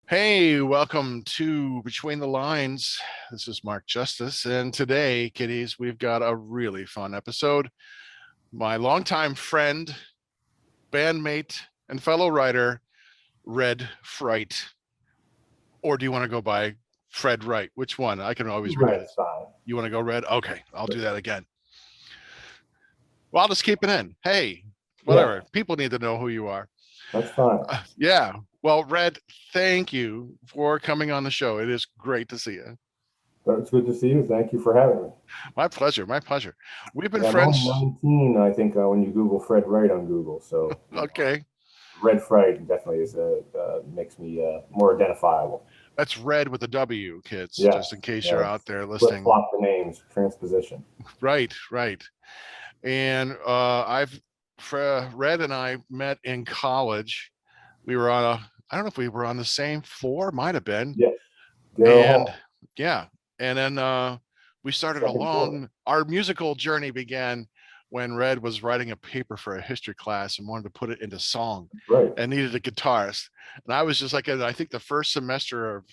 Hey, welcome to Between the Lines. This is Mark Justice, and today, kiddies, we've got a really fun episode. My longtime friend, bandmate, and fellow writer, Wred Fright. Or do you want to go by Fred Wright? Which one? I can always repeat it. Red's fine. You want to go Red? Okay, I'll do that again. Well, I'll just keep it in. Hey, Yeah, whatever. People need to know who you are. that's fine. Yeah. Well, Red, thank you for coming on the show. It is great to see you. But it's good to see you. Thank you for having me. My pleasure. My pleasure. We've been Yeah, I'm only friends. 19, I think, when you Google Fred Wright on Google. So, Okay. Red Fright definitely makes me more identifiable. That's Red with a W, kids, just in Yes, case you're out yes. there Flip listening. flop the names, transposition. Right, right. And Red and I met in college. We were on I don't know if we were on the same floor, might have been. Yes, Darrell And Hall, yeah. And then we started second floor. our musical journey began when Red was writing a paper for a history class and wanted to put it into song Right. and needed a guitarist. And I was just like, I think the first semester of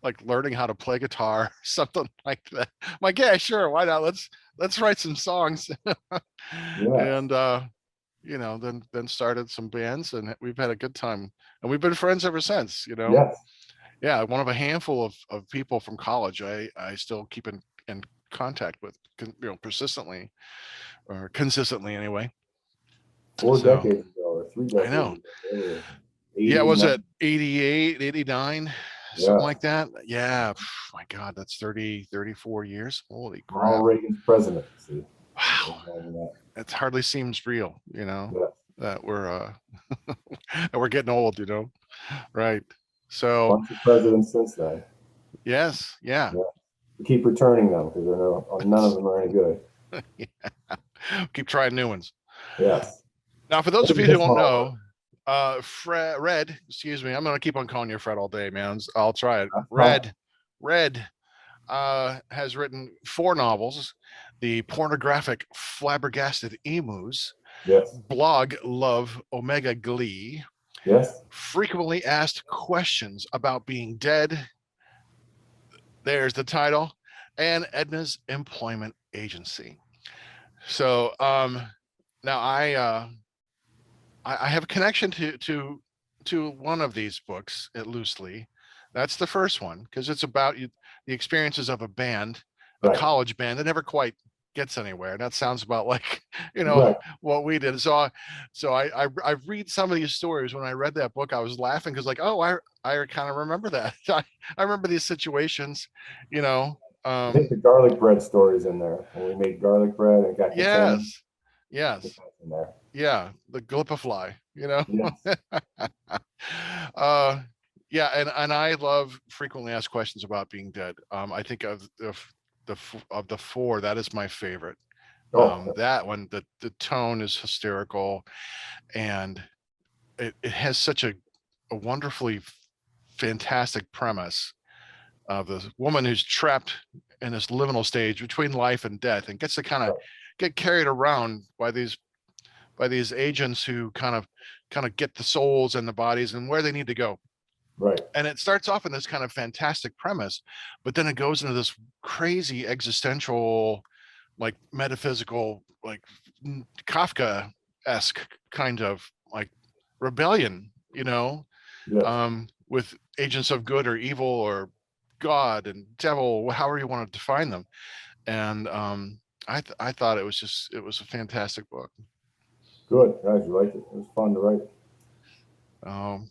like learning how to play guitar, something like that. I'm like, yeah, sure, why not? Let's write some songs. Yes, And then started some bands and we've had a good time. And we've been friends ever since. yes. Yeah, one of a handful of people from college I still keep in contact with, persistently or consistently anyway. Four So decades ago or three I decades know. ago. Earlier. Yeah, 80, was it 90. 88, 89, something Yes. like that? Yeah. My God, that's 30, 34 years. Holy Ronald crap. Reagan's presidency. Wow. That. It hardly seems real, Yes. that we're that we're getting old. Right. So Bunch of presidents since then. yes, yeah. Yeah. We keep returning them because none of them are any good. Keep trying new ones. Yes. Now, for those of Maybe you who this don't one will work. know, Red, excuse me, I'm going to keep on calling you Fred all day, man. I'll try it. That's fine. Red has written 4 novels: The Pornographic Flabbergasted Emus, Yes. Blog Love Omega Glee, Yes. Frequently Asked Questions About Being Dead. There's the title, and Edna's Employment Agency. So now I have a connection to one of these books, loosely. That's the first one because it's about the experiences of a band, a Right. college band that never quite gets anywhere. That sounds about like Right. what we did. So I read some of these stories. When I read that book, I was laughing because like, oh, I kind of remember that. I remember these situations, you know. I think the garlic bread story's in there. When we made garlic bread and it got contaminated, Yes, I think yes, that's in there. yeah, the glipifly. Yes. uh yeah, and I love frequently asked questions about being dead. I think of the four, that is my favorite. Oh, That one, the tone is hysterical, and it has such a wonderfully fantastic premise of this woman who's trapped in this liminal stage between life and death and gets to kind of right. get carried around by these agents who kind of get the souls and the bodies and where they need to go. Right. And it starts off in this kind of fantastic premise, but then it goes into this crazy existential, like metaphysical, like Kafka-esque kind of like rebellion, Yes. with agents of good or evil or God and devil, however you want to define them. And I thought it was a fantastic book. Good. Guys, you liked it. It was fun to write. Um,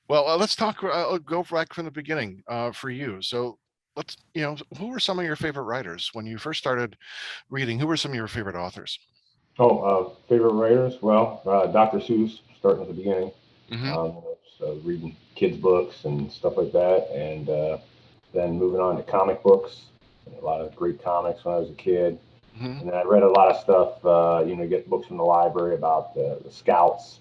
well, let's talk. Go back from the beginning for you. So who were some of your favorite writers when you first started reading? Who were some of your favorite authors? Oh, favorite writers? Well, Dr. Seuss, starting at the beginning. Hmm. So reading kids' books and stuff like that. And then moving on to comic books. A lot of great comics when I was a kid. Hmm. And then I read a lot of stuff, get books from the library about the Scouts.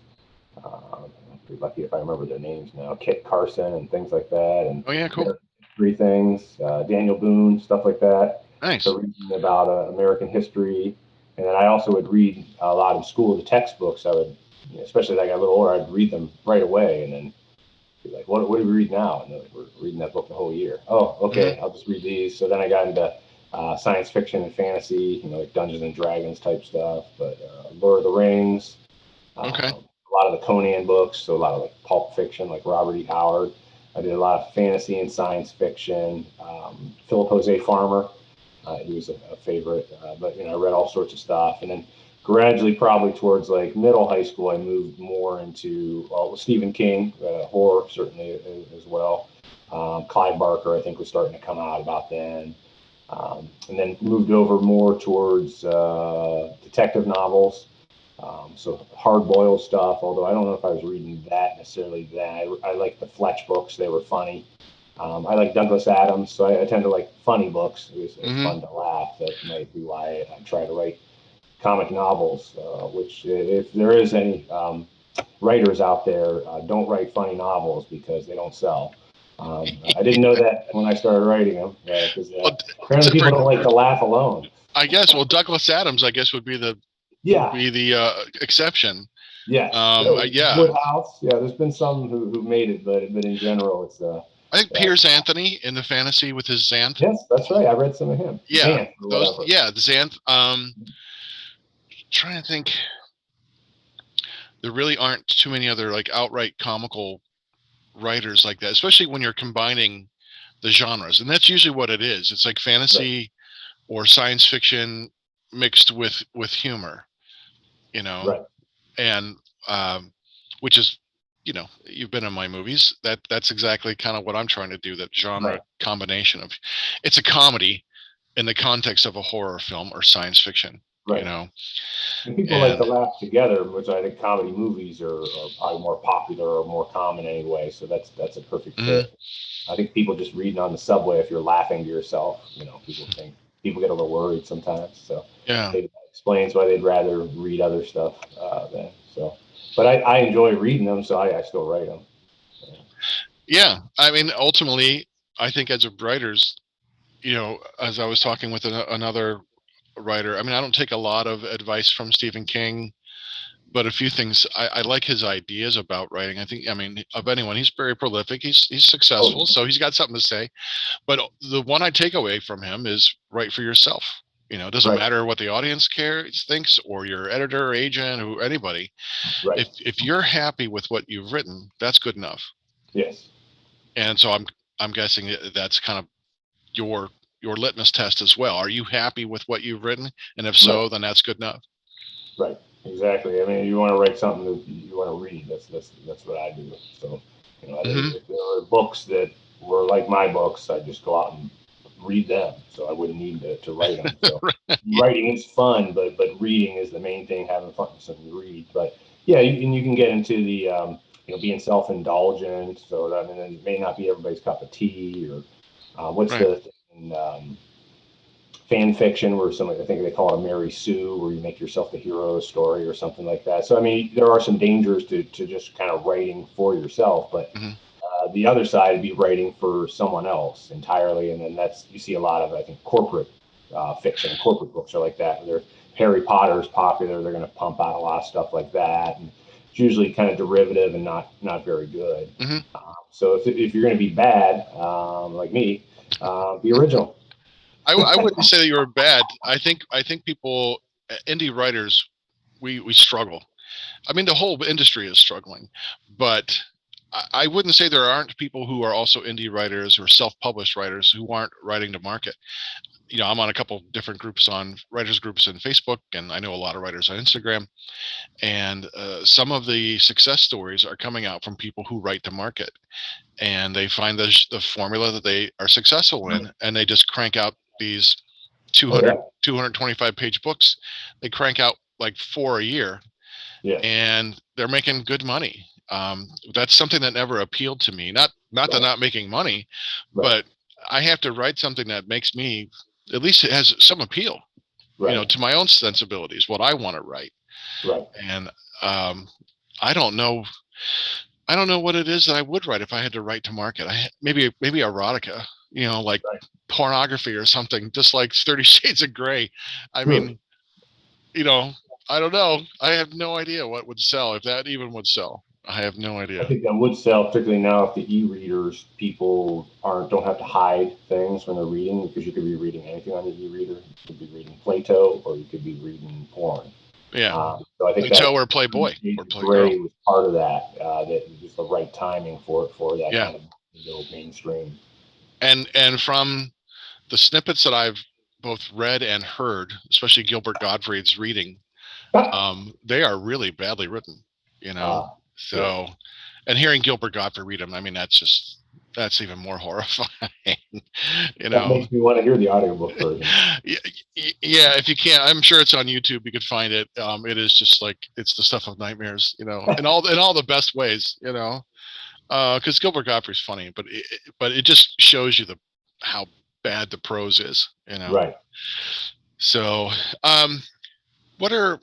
I'm pretty lucky if I remember their names now. Kit Carson and things like that, and Oh yeah, cool, American history things. Daniel Boone, stuff like that. So nice. reading about American history, and then I also would read a lot in school the textbooks. I would, especially as I got a little older, I'd read them right away, and then be like, what do we read now? And they're like, we're reading that book the whole year. Oh, okay, I'll just read these. So then I got into science fiction and fantasy, like Dungeons and Dragons type stuff, but Lord of the Rings, Okay. a lot of the Conan books, so a lot of like pulp fiction, like Robert E. Howard. I did a lot of fantasy and science fiction. Philip Jose Farmer, he was a favorite, but I read all sorts of stuff, and then gradually, probably towards like middle high school, I moved more into Stephen King, horror certainly as well. Clive Barker, I think, was starting to come out about then. And then moved over more towards detective novels. So hard-boiled stuff, although I don't know if I was reading that necessarily then. I liked the Fletch books. They were funny. I like Douglas Adams, so I tend to like funny books. It's fun to laugh. That might be why I try to write comic novels, which if there is any writers out there, don't write funny novels because they don't sell. I didn't know that when I started writing them because Well, apparently people don't like to laugh alone. I guess. Well, Douglas Adams, I guess, would be the Yeah. exception. Yes. Yeah. Woodhouse. Yeah. There's been some who made it, but in general, it's I think Piers Anthony in the fantasy with his Xanth. yes, that's right. I read some of him. Yeah, Xanth or those. whatever. Yeah, the Xanth. Trying to think. There really aren't too many other like outright comical writers like that, especially when you're combining the genres, and that's usually what it is. It's like fantasy Right. or science fiction mixed with humor, Right. and which is, you've been in my movies. That's exactly kind of what I'm trying to do. That genre Right. combination of, it's a comedy in the context of a horror film or science fiction, Right. And people like to laugh together, which I think comedy movies are probably more popular or more common anyway. So that's a perfect fit. I think people just reading on the subway, if you're laughing to yourself, people get a little worried sometimes. So yeah. that explains why they'd rather read other stuff than so. But I enjoy reading them, so I still write them. Yeah, I mean, ultimately, I think as a writers, as I was talking with another writer, I mean, I don't take a lot of advice from Stephen King, but a few things I like his ideas about writing. I think, I mean, of anyone, he's very prolific. He's successful, Oh, so he's got something to say. But the one I take away from him is write for yourself. It doesn't right, matter what the audience thinks, or your editor, agent, or anybody. right, If you're happy with what you've written, that's good enough. yes, And so I'm guessing that's kind of your litmus test as well. Are you happy with what you've written? And if right, so, then that's good enough. right, exactly. I mean, you want to write something that you want to read. That's what I do. So, Hmm. if there are books that were like my books, I just go out and read them. So I wouldn't need to write them. So writing is fun, but reading is the main thing. Having fun, so you read. But yeah, you can get into the being self-indulgent. So that, I mean, it may not be everybody's cup of tea. Or what's Right. the fan fiction where somebody, I think they call it a Mary Sue, where you make yourself the hero of the story or something like that. So I mean, there are some dangers to just kind of writing for yourself, but Hmm. the other side would be writing for someone else entirely, and then that's you see a lot of I think corporate fiction and corporate books are like that. They're Harry Potter's popular, they're going to pump out a lot of stuff like that, and it's usually kind of derivative and not very good. Hmm. So if you're going to be bad, like me, be original. I wouldn't say that you were bad. I think people, indie writers, we struggle. I mean, the whole industry is struggling, but I wouldn't say there aren't people who are also indie writers or self-published writers who aren't writing to market. I'm on a couple different groups, on writers groups in Facebook, and I know a lot of writers on Instagram. And some of the success stories are coming out from people who write to market, and they find the formula that they are successful in, and they just crank out these Oh 200, yeah, 225-page books. They crank out like 4 a year, yes, and they're making good money. That's something that never appealed to me. Not that right, not making money, right, but I have to write something that makes me, at least it has some appeal, right, to my own sensibilities, what I want to write. right, And I don't know. I don't know what it is that I would write if I had to write to market. Maybe erotica, like right. pornography or something, just like 30 Shades of Grey. I True. mean, you know, I don't know. I have no idea what would sell, if that even would sell. I have no I idea. think that would sell, particularly now if the e-readers, people don't have to hide things when they're reading, because you could be reading anything on the e-reader. You could be reading Plato, or you could be reading porn. Yeah. So I think Until that we're Playboy Shades or of Playgirl. Grey was part of that. That was the right timing for that Yeah. kind of go mainstream. And from the snippets that I've both read and heard, especially Gilbert Gottfried's reading, they are really badly written, you know. Yeah. So, and hearing Gilbert Gottfried read them, I mean, that's even more horrifying, you That know. makes me want to hear the audiobook version. Yeah, if you can't, I'm sure it's on YouTube. You could find it. It is just like it's the stuff of nightmares, you know, in all the best ways, you know. Because Gilbert Gottfried's funny, but it just shows you the how bad the prose is, you know. Right. So, um, what are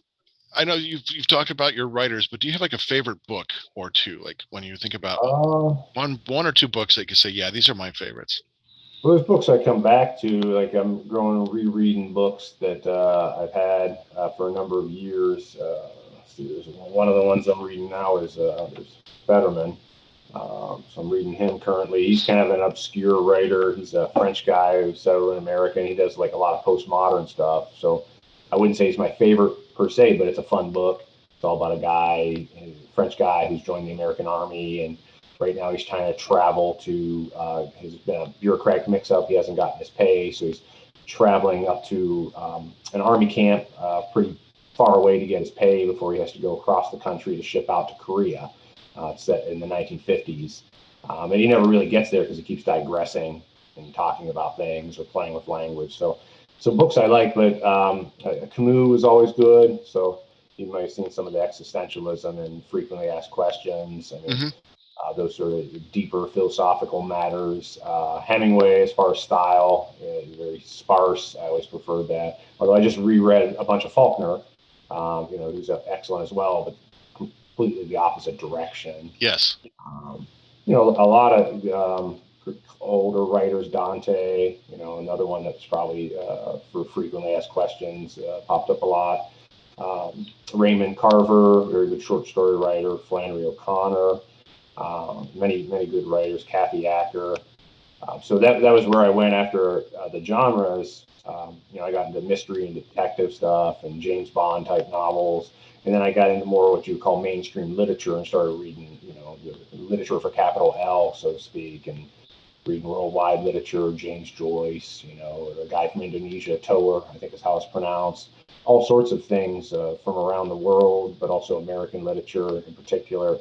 I know you've talked about your writers, but do you have like a favorite book or two? Like when you think about Uh, one or two books that you can say, yeah, these are my favorites. well, there's books I come back to. Like I'm growing rereading books that I've had for a number of years. Let's see, there's one of the ones I'm reading now is Fetterman. So I'm reading him currently. He's kind of an obscure writer. He's a French guy who settled in America, and he does like a lot of postmodern stuff. So I wouldn't say he's my favorite per se, but it's a fun book. It's all about a guy, a French guy who's joined the American Army, and right now he's trying to travel to. Has been a bureaucratic mix-up. He hasn't gotten his pay, so he's traveling up to an army camp, pretty far away to get his pay before he has to go across the country to ship out to Korea. Set in the 1950s. And he never really gets there because he keeps digressing and talking about things or playing with language. So books I like, but Camus is always good. So you might have seen some of the existentialism and frequently asked questions. I mean, Hmm. those sort of deeper philosophical matters. Hemingway, as far as style, very sparse. I always preferred that. Although I just reread a bunch of Faulkner, who's excellent as well, but completely the opposite direction. Yes. Um, a lot of older writers, Dante, another one that's probably for frequently asked questions, popped up a lot. Raymond Carver, very good short story writer. Flannery O'Connor, many good writers. Kathy Acker. So that was where I went after the genres. I got into mystery and detective stuff and James Bond type novels, and then I got into more what you call mainstream literature and started reading, the literature for capital L, so to speak, and reading worldwide literature, James Joyce, a guy from Indonesia, Toer, I think is how it's pronounced. All sorts of things from around the world, but also American literature in particular.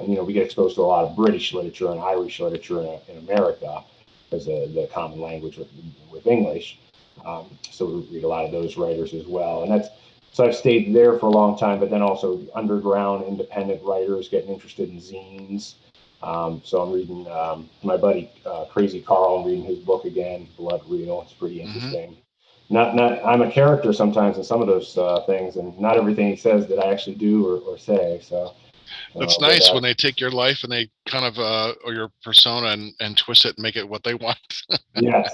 We get exposed to a lot of British literature and Irish literature in America as the common language with English. So we read a lot of those writers as well. And so I've stayed there for a long time, but then also underground independent writers, getting interested in zines. So I'm reading my buddy Crazy Carl. I'm reading his book again, Blood Real. It's pretty Hmm. interesting. Not I'm a character sometimes in some of those things, and not everything he says that I actually do or say. So That's but nice when they take your life and they kind of or your persona and twist it and make it what they want. yes,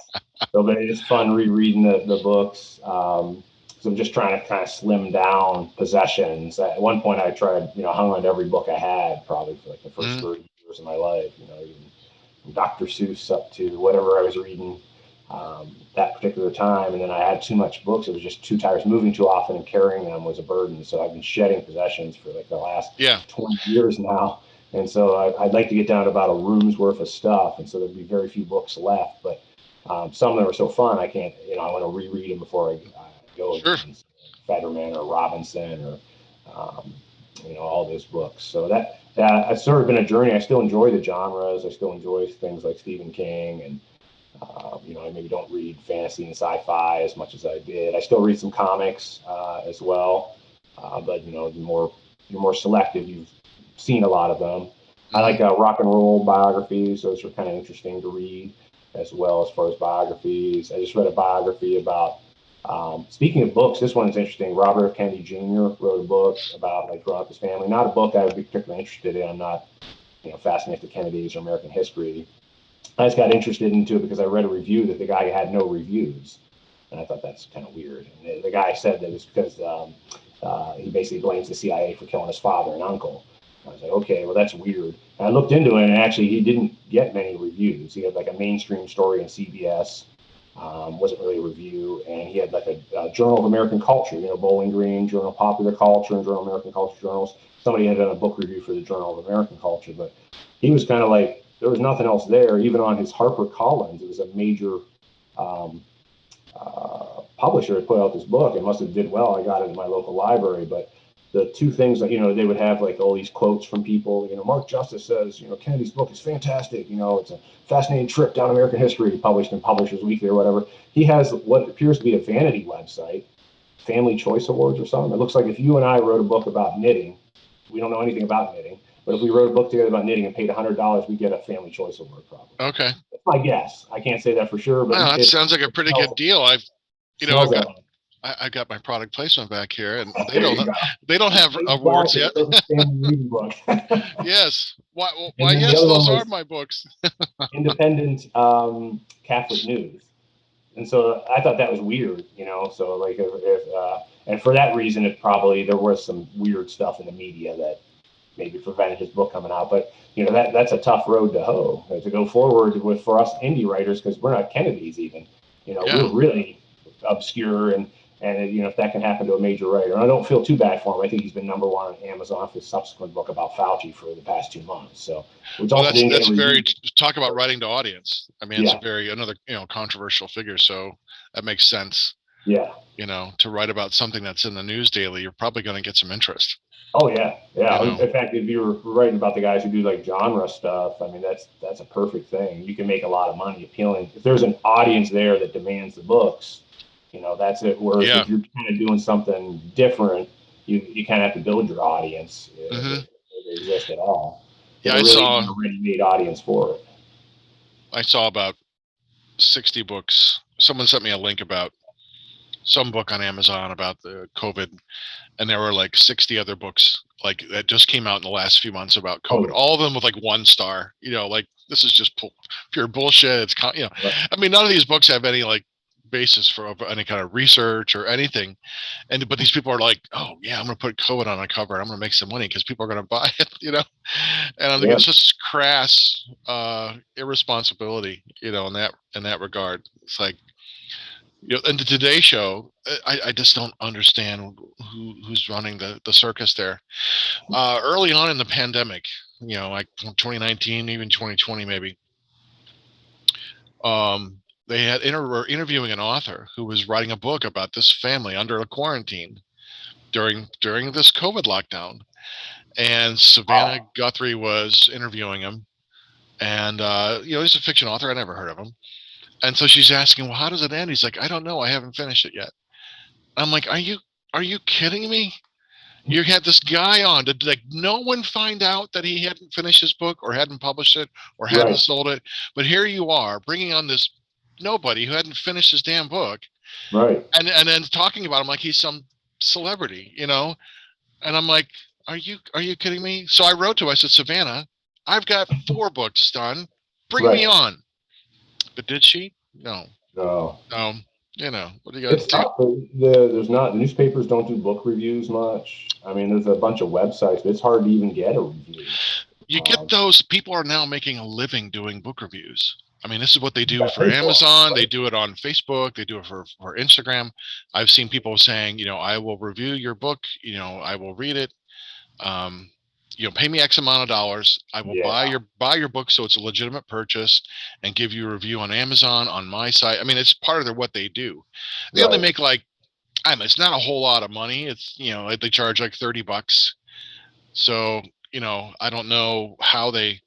so but it's fun rereading the books. So I'm just trying to kind of slim down possessions. At one point, I tried, hung on to every book I had, probably for like the first Hmm. 30 years of my life. Even from Dr. Seuss up to whatever I was reading that particular time. And then I had too much books. It was just too tired. Moving too often and carrying them was a burden. So I've been shedding possessions for like the last Yeah. 20 years now. And so I'd like to get down to about a room's worth of stuff. And so there'd be very few books left. But some of them are so fun, I can't, I want to reread them before I go Sure. again. Fetterman or Robinson or, um, all those books. So that it's sort of been a journey. I still enjoy the genres. I still enjoy things like Stephen King and I maybe don't read fantasy and sci-fi as much as I did. I still read some comics as well, but you're more selective. You've seen a lot of them. I Hmm. like rock and roll biographies. Those are kind of interesting to read as well as far as biographies. I just read a biography about. Speaking of books, this one is interesting. Robert F. Kennedy Jr. wrote a book about like growing up his family. Not a book I would be particularly interested in. I'm not, fascinated with the Kennedys or American history. I just got interested into it because I read a review that the guy had no reviews, and I thought that's kind of weird. And the guy said that it's because he basically blames the CIA for killing his father and uncle. I was like, okay, well, that's weird. And I looked into it, and actually, he didn't get many reviews. He had like a mainstream story on CBS, wasn't really a review, and he had like a Journal of American Culture, Bowling Green, Journal of Popular Culture, and Journal of American Culture journals. Somebody had done a book review for the Journal of American Culture, but he was kind of like, there was nothing else there. Even on his HarperCollins, it was a major um, publisher had put out this book. It must have did well. I got it in my local library, but the two things that they would have like all these quotes from people. Mark Justice says Kennedy's book is fantastic. It's a fascinating trip down American history. Published in Publishers Weekly or whatever. He has what appears to be a vanity website, Family Choice Awards or something. It looks like if you and I wrote a book about knitting, we don't know anything about knitting, but if we wrote a book together about knitting and paid $100, we get a Family Choice Award probably. Okay. That's my guess. I can't say that for sure, but That sounds like a pretty good deal. I've got my product placement back here, and they don't have awards yet. Yes. Why? Yes, those are my books. Independent Catholic News, and so I thought that was weird. So like if and for that reason, there was some weird stuff in the media that maybe prevented his book coming out. But that's a tough road to hoe to go forward with for us indie writers, because we're not Kennedys even. We're really obscure, and if that can happen to a major writer, and I don't feel too bad for him. I think he's been number one on Amazon for his subsequent book about Fauci for the past 2 months. So that's very talk about writing to audience. I mean, it's another controversial figure, so that makes sense. Yeah. To write about something that's in the news daily, you're probably going to get some interest. Oh yeah. In fact, if you're writing about the guys who do like genre stuff, I mean that's a perfect thing. You can make a lot of money appealing if there's an audience there that demands the books. That's it. Whereas if you're kind of doing something different, you kind of have to build your audience if they exist at all. Yeah, I saw a ready-made audience for it. I saw about 60 books. Someone sent me a link about some book on Amazon about the COVID, and there were like 60 other books like that just came out in the last few months about COVID. All of them with like 1 star. Like this is just pure bullshit. It's I mean, none of these books have any like basis for any kind of research or anything, but these people are like, oh yeah, I'm gonna put COVID on a cover and I'm gonna make some money because people are gonna buy it, and I think it's just crass irresponsibility, in that regard. It's like, and the Today Show, I just don't understand who's running the circus there. Early on in the pandemic, like 2019, even 2020 maybe, they were interviewing an author who was writing a book about this family under a quarantine during this COVID lockdown, and Savannah Guthrie was interviewing him, and he's a fiction author. I never heard of him, and so she's asking, well, how does it end? He's like, I don't know, I haven't finished it yet. I'm like, are you kidding me? You had this guy on. Did like no one find out that he hadn't finished his book or hadn't published it or hadn't sold it? But here you are bringing on this nobody who hadn't finished his damn book, right? And then talking about him like he's some celebrity, And I'm like, are you kidding me? So I wrote to her. I said, Savannah, I've got 4 books done. Bring me on. But did she? No. What do you got to do? The newspapers don't do book reviews much. I mean, there's a bunch of websites, but it's hard to even get a review. You get those. People are now making a living doing book reviews. I mean, this is what they do for Amazon. They do it on Facebook. They do it for Instagram. I've seen people saying, I will review your book. I will read it. Pay me X amount of dollars. I will buy your book so it's a legitimate purchase and give you a review on Amazon, on my site. I mean, it's part of what they do. They only make like, it's not a whole lot of money. It's, they charge like $30. So, I don't know how they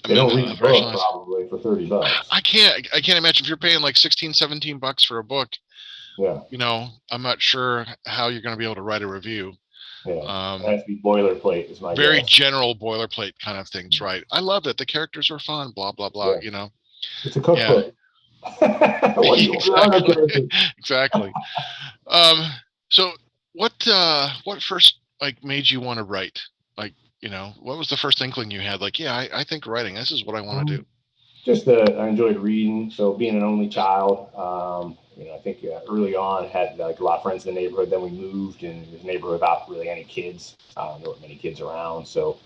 don't read the book probably for $30. I can't imagine if you're paying like $16-17 for a book. Yeah. I'm not sure how you're going to be able to write a review. Yeah, it has to be boilerplate is my very guess. General boilerplate kind of things, right? I love it. The characters are fun, blah blah blah. It's a cookbook. Exactly. So what first like made you want to write? Like, what was the first inkling you had? Like, I think writing, this is what I want to do. Just I enjoyed reading. So being an only child, I think early on had like a lot of friends in the neighborhood. Then we moved, and it was a neighborhood without really any kids. There weren't many kids around, so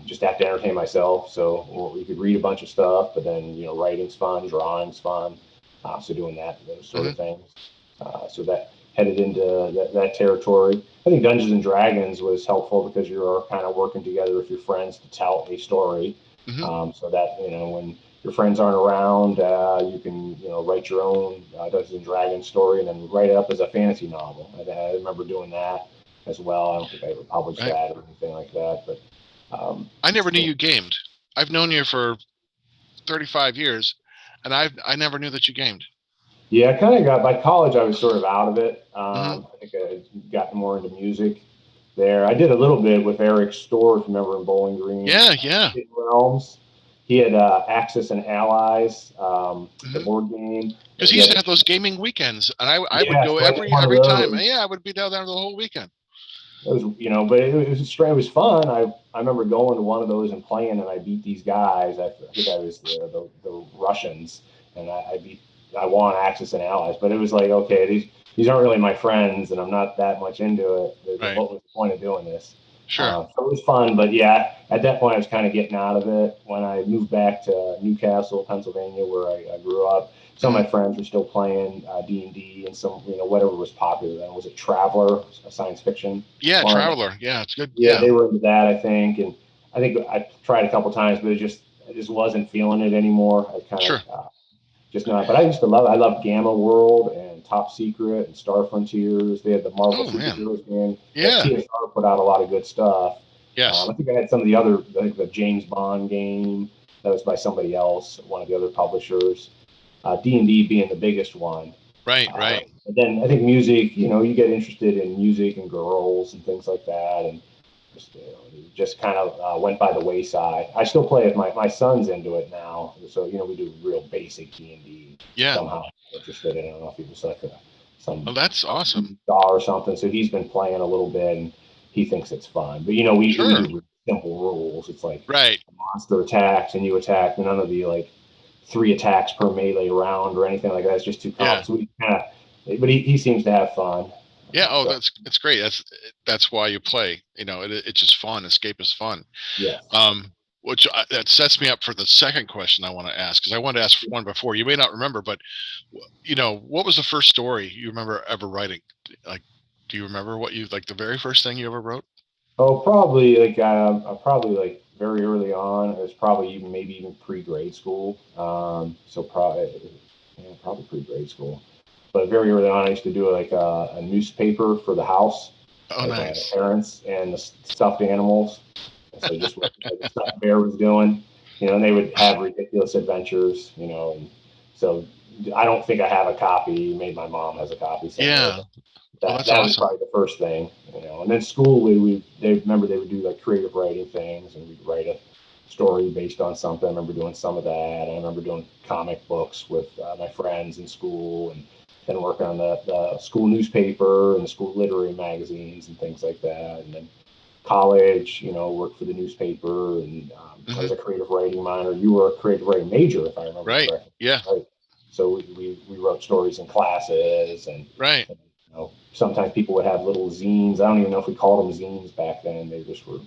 just have to entertain myself. So we could read a bunch of stuff, but then writing's fun, drawing's fun. So doing those sort of Hmm. things. So that headed into that territory. I think Dungeons and Dragons was helpful because you're kind of working together with your friends to tell a story. Hmm. So that when your friends aren't around, you can write your own Dungeons and Dragons story and then write it up as a fantasy novel. I remember doing that as well. I don't think I ever published Right. that or anything like that, but I never knew yeah, you gamed. I've known you for 35 years, and I never knew that you gamed. yeah, I kind of got by college. I was sort of out of it. Hmm. I think I got more into music there. I did a little bit with Eric's store, if you remember, in Bowling Green, Yeah, yeah. Hidden Realms. He had Axis and Allies, the Hmm. board game, Because and he he used to had have those gaming weekends, and I would yeah, go so I did one of every time. those. Yeah, I would be down there the whole weekend. It was, but it was strange. It was fun. I remember going to one of those and playing, and I beat these guys. I think I was the Russians, and I beat. I won Axis and Allies, but it was like, okay, these aren't really my friends, and I'm not that much into it. Right. What was the point of doing this? Sure. So it was fun, but yeah, at that point I was kind of getting out of it. When I moved back to Newcastle, Pennsylvania, where I grew up, some Hmm. of my friends were still playing D&D and some, whatever was popular then. Was it Traveler, a science fiction Yeah, one? Traveler. Yeah, it's good. Yeah, Yeah. they were into that, I think, and I think I tried a couple times, but I just wasn't feeling it anymore. I kind of Sure. just not. But I used to love. I loved Gamma World and Top Secret and Star Frontiers. They had the Marvel Oh man. superheroes game. Yeah. TSR put out a lot of good stuff. Yes. I think I had some of the other, like the James Bond game that was by somebody else, one of the other publishers. D&D being the biggest one. Right. Right. But then I think music, you get interested in music and girls and things like that, and just kind of went by the wayside. I still play it. My son's into it now, so we do real basic D&D. Yeah. Somehow interested in it. I don't know if he was like some Well, that's awesome. star or something. So he's been playing a little bit, and he thinks it's fun. But we Sure. do simple rules. It's like Right. monster attacks and you attack. None of the like 3 attacks per melee round or anything like that. It's just too Yeah. complicated. So we kind of, but he seems to have fun. Yeah. Oh, So that's great. That's why you play. It's just fun. Escape is fun. yes. Which that sets me up for the second question I want to ask, because I wanted to ask one before. You may not remember, but what was the first story you remember ever writing? Like, do you remember what you like the very first thing you ever wrote? Oh, probably like probably like very early on. It was probably even maybe even pre-grade school. So probably probably pre-grade school. But very early on, I used to do like a newspaper for the house, Oh, like my nice. parents and the stuffed animals. And so just what the stuffed bear was doing, and they would have ridiculous adventures, and so I don't think I have a copy. Maybe my mom has a copy somewhere, Yeah. but Oh, that that's that was awesome. probably the first thing, And then school, they remember they would do like creative writing things, and we'd write a story based on something. I remember doing some of that. I remember doing comic books with my friends in school, and then working on the school newspaper and the school literary magazines and things like that. And then college, worked for the newspaper, and I Hmm. was a creative writing minor. You were a creative writing major, if I remember Right. correctly, Yeah. right? So we wrote stories in classes, Right. and sometimes people would have little zines. I don't even know if we called them zines back then. They just were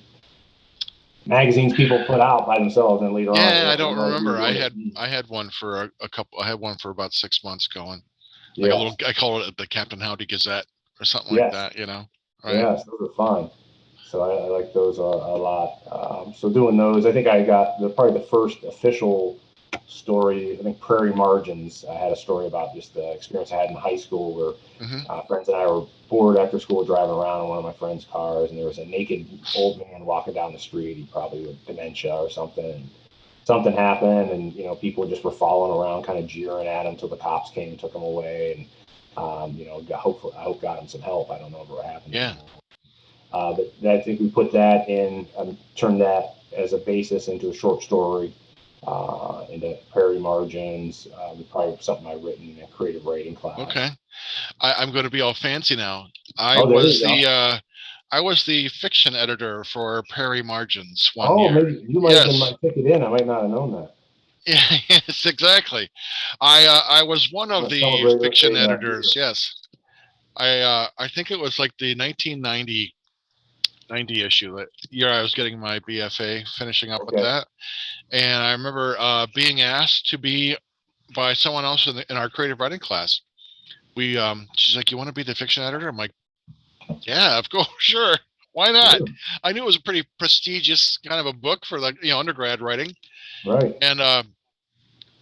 magazines people put out by themselves, and later on, Yeah. I don't realized we were remember. I doing a had zine. I had one for a couple. I had one for about 6 months going, like a little. Yes, I call it the Captain Howdy Gazette or something like yes, that. Right. yes, those are fun. So I like those a lot. So doing those, I think I got probably the first official story. I think Prairie Margins. I had a story about just the experience I had in high school where Hmm. friends and I were bored after school driving around in one of my friends' cars, and there was a naked old man walking down the street. He probably with dementia or something. And something happened, and people just were following around, kind of jeering at him until the cops came and took him away. And hopefully, I hope got him some help. I don't know if it ever happened Yeah. anymore. But I think we put that in, turned that as a basis into a short story, into Prairie Margins. Probably something I written in a creative writing Okay. class. I'm going to be all fancy now. I Oh, there was you the go. uh, I was the fiction editor for Prairie Margins one Oh, year. maybe you might have been Yes. my ticket in. I might not have known that. Yes, exactly. I was one of Let's the celebrate Earth fiction Day next year. editors. Yes, I think it was like the 1990 issue that year I was getting my BFA, finishing up with Okay. that, and I remember being asked to be by someone else in our creative writing class. She's like, "You want to be the fiction editor?" I'm like, "Yeah, of course, sure. Why not?" Sure. I knew it was a pretty prestigious kind of a book for like undergrad writing, Right. and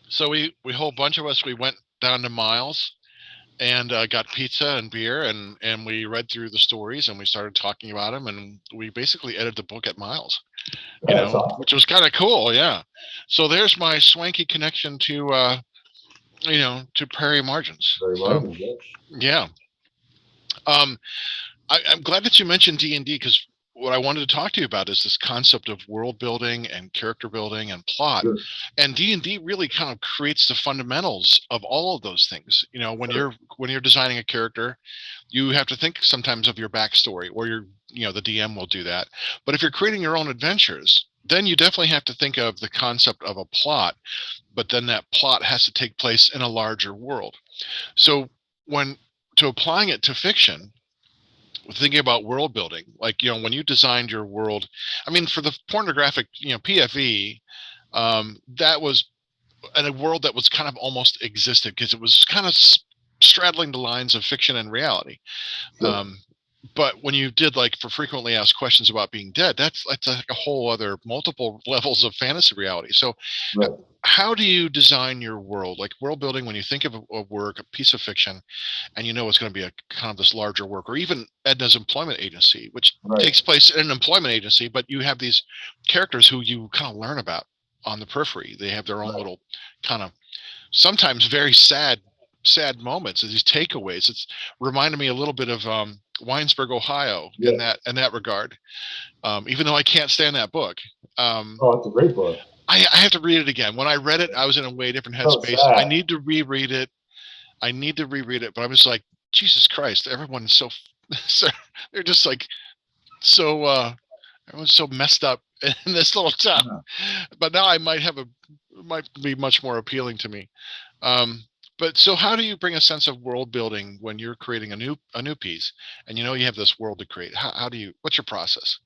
so we whole bunch of us we went down to Miles and got pizza and beer and we read through the stories and we started talking about them and we basically edited the book at Miles, That's awesome. which was kind of cool. Yeah. So there's my swanky connection to Prairie Margins. Very So much. Yeah. yeah. Um, I'm glad that you mentioned D&D because what I wanted to talk to you about is this concept of world building and character building and plot. Sure. And D&D really kind of creates the fundamentals of all of those things. When Sure. you're designing a character, you have to think sometimes of your backstory, or the DM will do that. But if you're creating your own adventures, then you definitely have to think of the concept of a plot, but then that plot has to take place in a larger world. So when to applying it to fiction, thinking about world building, like when you designed your world, I mean, for the pornographic PFE, that was in a world that was kind of almost existed because it was kind of straddling the lines of fiction and reality. Sure. But when you did like for frequently asked questions about being dead, that's like a whole other multiple levels of fantasy reality. So uh, Right. how do you design your world, like world building, when you think of a work, a piece of fiction, and it's going to be a kind of this larger work, or even Edna's employment agency, which Right. takes place in an employment agency, but you have these characters who you kind of learn about on the periphery. They have their own Right. little kind of sometimes very sad moments, these takeaways. It's reminded me a little bit of Winesburg, Ohio, in Yeah. that regard. Even though I can't stand that book, um, Oh, it's a great book. I have to read it again. When I read it, I was in a way different So headspace. I sad. need to reread it. I need to reread it, but I'm just like, Jesus Christ, everyone's so, so they're just like so everyone's so messed up in this little town. Yeah. But now I might be much more appealing to me. But so how do you bring a sense of world building when you're creating a new piece and you have this world to create? How do you what's your process?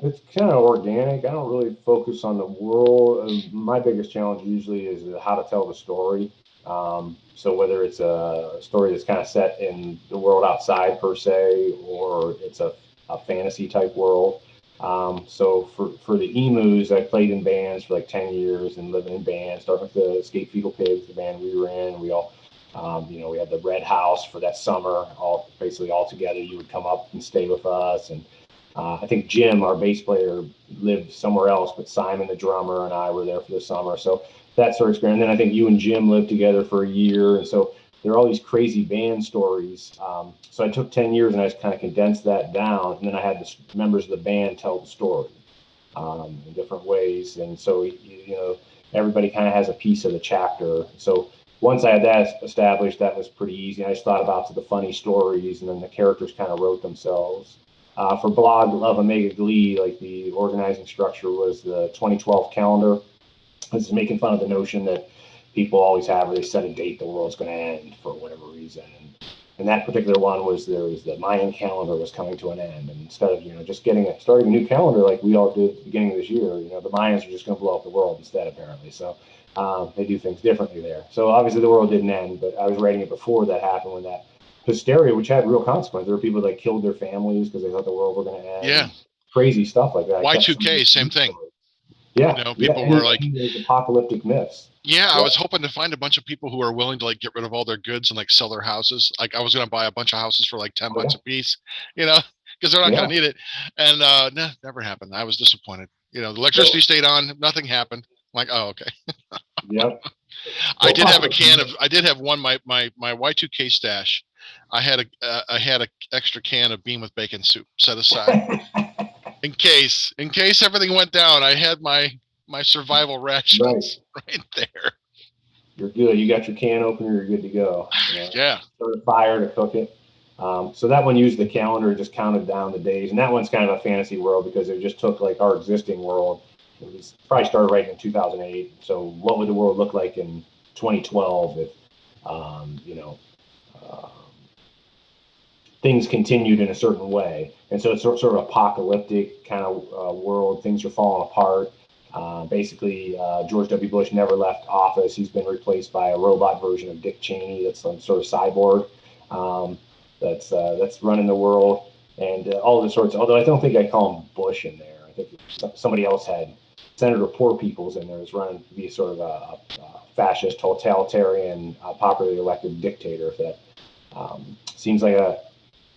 It's kind of organic. I don't really focus on the world. My biggest challenge usually is how to tell the story. So whether it's a story that's kind of set in the world outside per se, or it's a fantasy type world. So for the emus, I played in bands for like 10 years and living in bands, starting with the Escape Fetal Pigs, the band we were in. We all, we had the Red House for that summer, basically all together. You would come up and stay with us. And I think Jim, our bass player, lived somewhere else, but Simon, the drummer, and I were there for the summer. So that sort of experience. And then I think you and Jim lived together for a year. And so there are all these crazy band stories. So I took 10 years and I just kind of condensed that down. And then I had the members of the band tell the story in different ways. And so, everybody kind of has a piece of the chapter. So once I had that established, that was pretty easy. I just thought about the funny stories, and then the characters kind of wrote themselves. For Blog Love Omega Glee, like the organizing structure was the 2012 calendar. This is making fun of the notion that people always have, where they set a date the world's going to end for whatever reason. And that particular one was the Mayan calendar was coming to an end, and instead of just starting a new calendar like we all did at the beginning of this year, the Mayans are just going to blow up the world instead, apparently. So they do things differently there. So obviously the world didn't end, but I was writing it before that happened, when that hysteria, which had real consequences. There were people that killed their families because they thought the world was going to end. Yeah. And crazy stuff like that. I kept some of Y2K, these same news thing. stories. Yeah, yeah. People were like, Any of those apocalyptic myths. yeah, I Yeah, was hoping to find a bunch of people who are willing to like get rid of all their goods and like sell their houses. Like I was going to buy a bunch of houses for like 10 oh, bucks a piece, you know, because they're not yeah, going to need it. And nah, never happened. I was disappointed. The electricity so, stayed on, nothing happened. I'm like, oh, okay. yep. I So did have apocalyptic myths. I did have one, my Y2K stash. I had a extra can of bean with bacon soup set aside in case everything went down. I had my survival Right. rations right there. You're good. You got your can opener. You're good to go. Yeah. Start a fire to cook it. So that one used the calendar, just counted down the days, and that one's kind of a fantasy world because it just took like our existing world it was probably started writing in 2008. So what would the world look like in 2012 if, you know, uh, things continued in a certain way? And so it's sort of apocalyptic kind of world. Things are falling apart. Basically, George W. Bush never left office. He's been replaced by a robot version of Dick Cheney that's some sort of cyborg that's running the world. And all the sorts. Although I don't think I call him Bush in there. I think somebody else had Senator Poor Peoples in there, is running to be sort of a fascist, totalitarian, popularly elected dictator. If that seems like a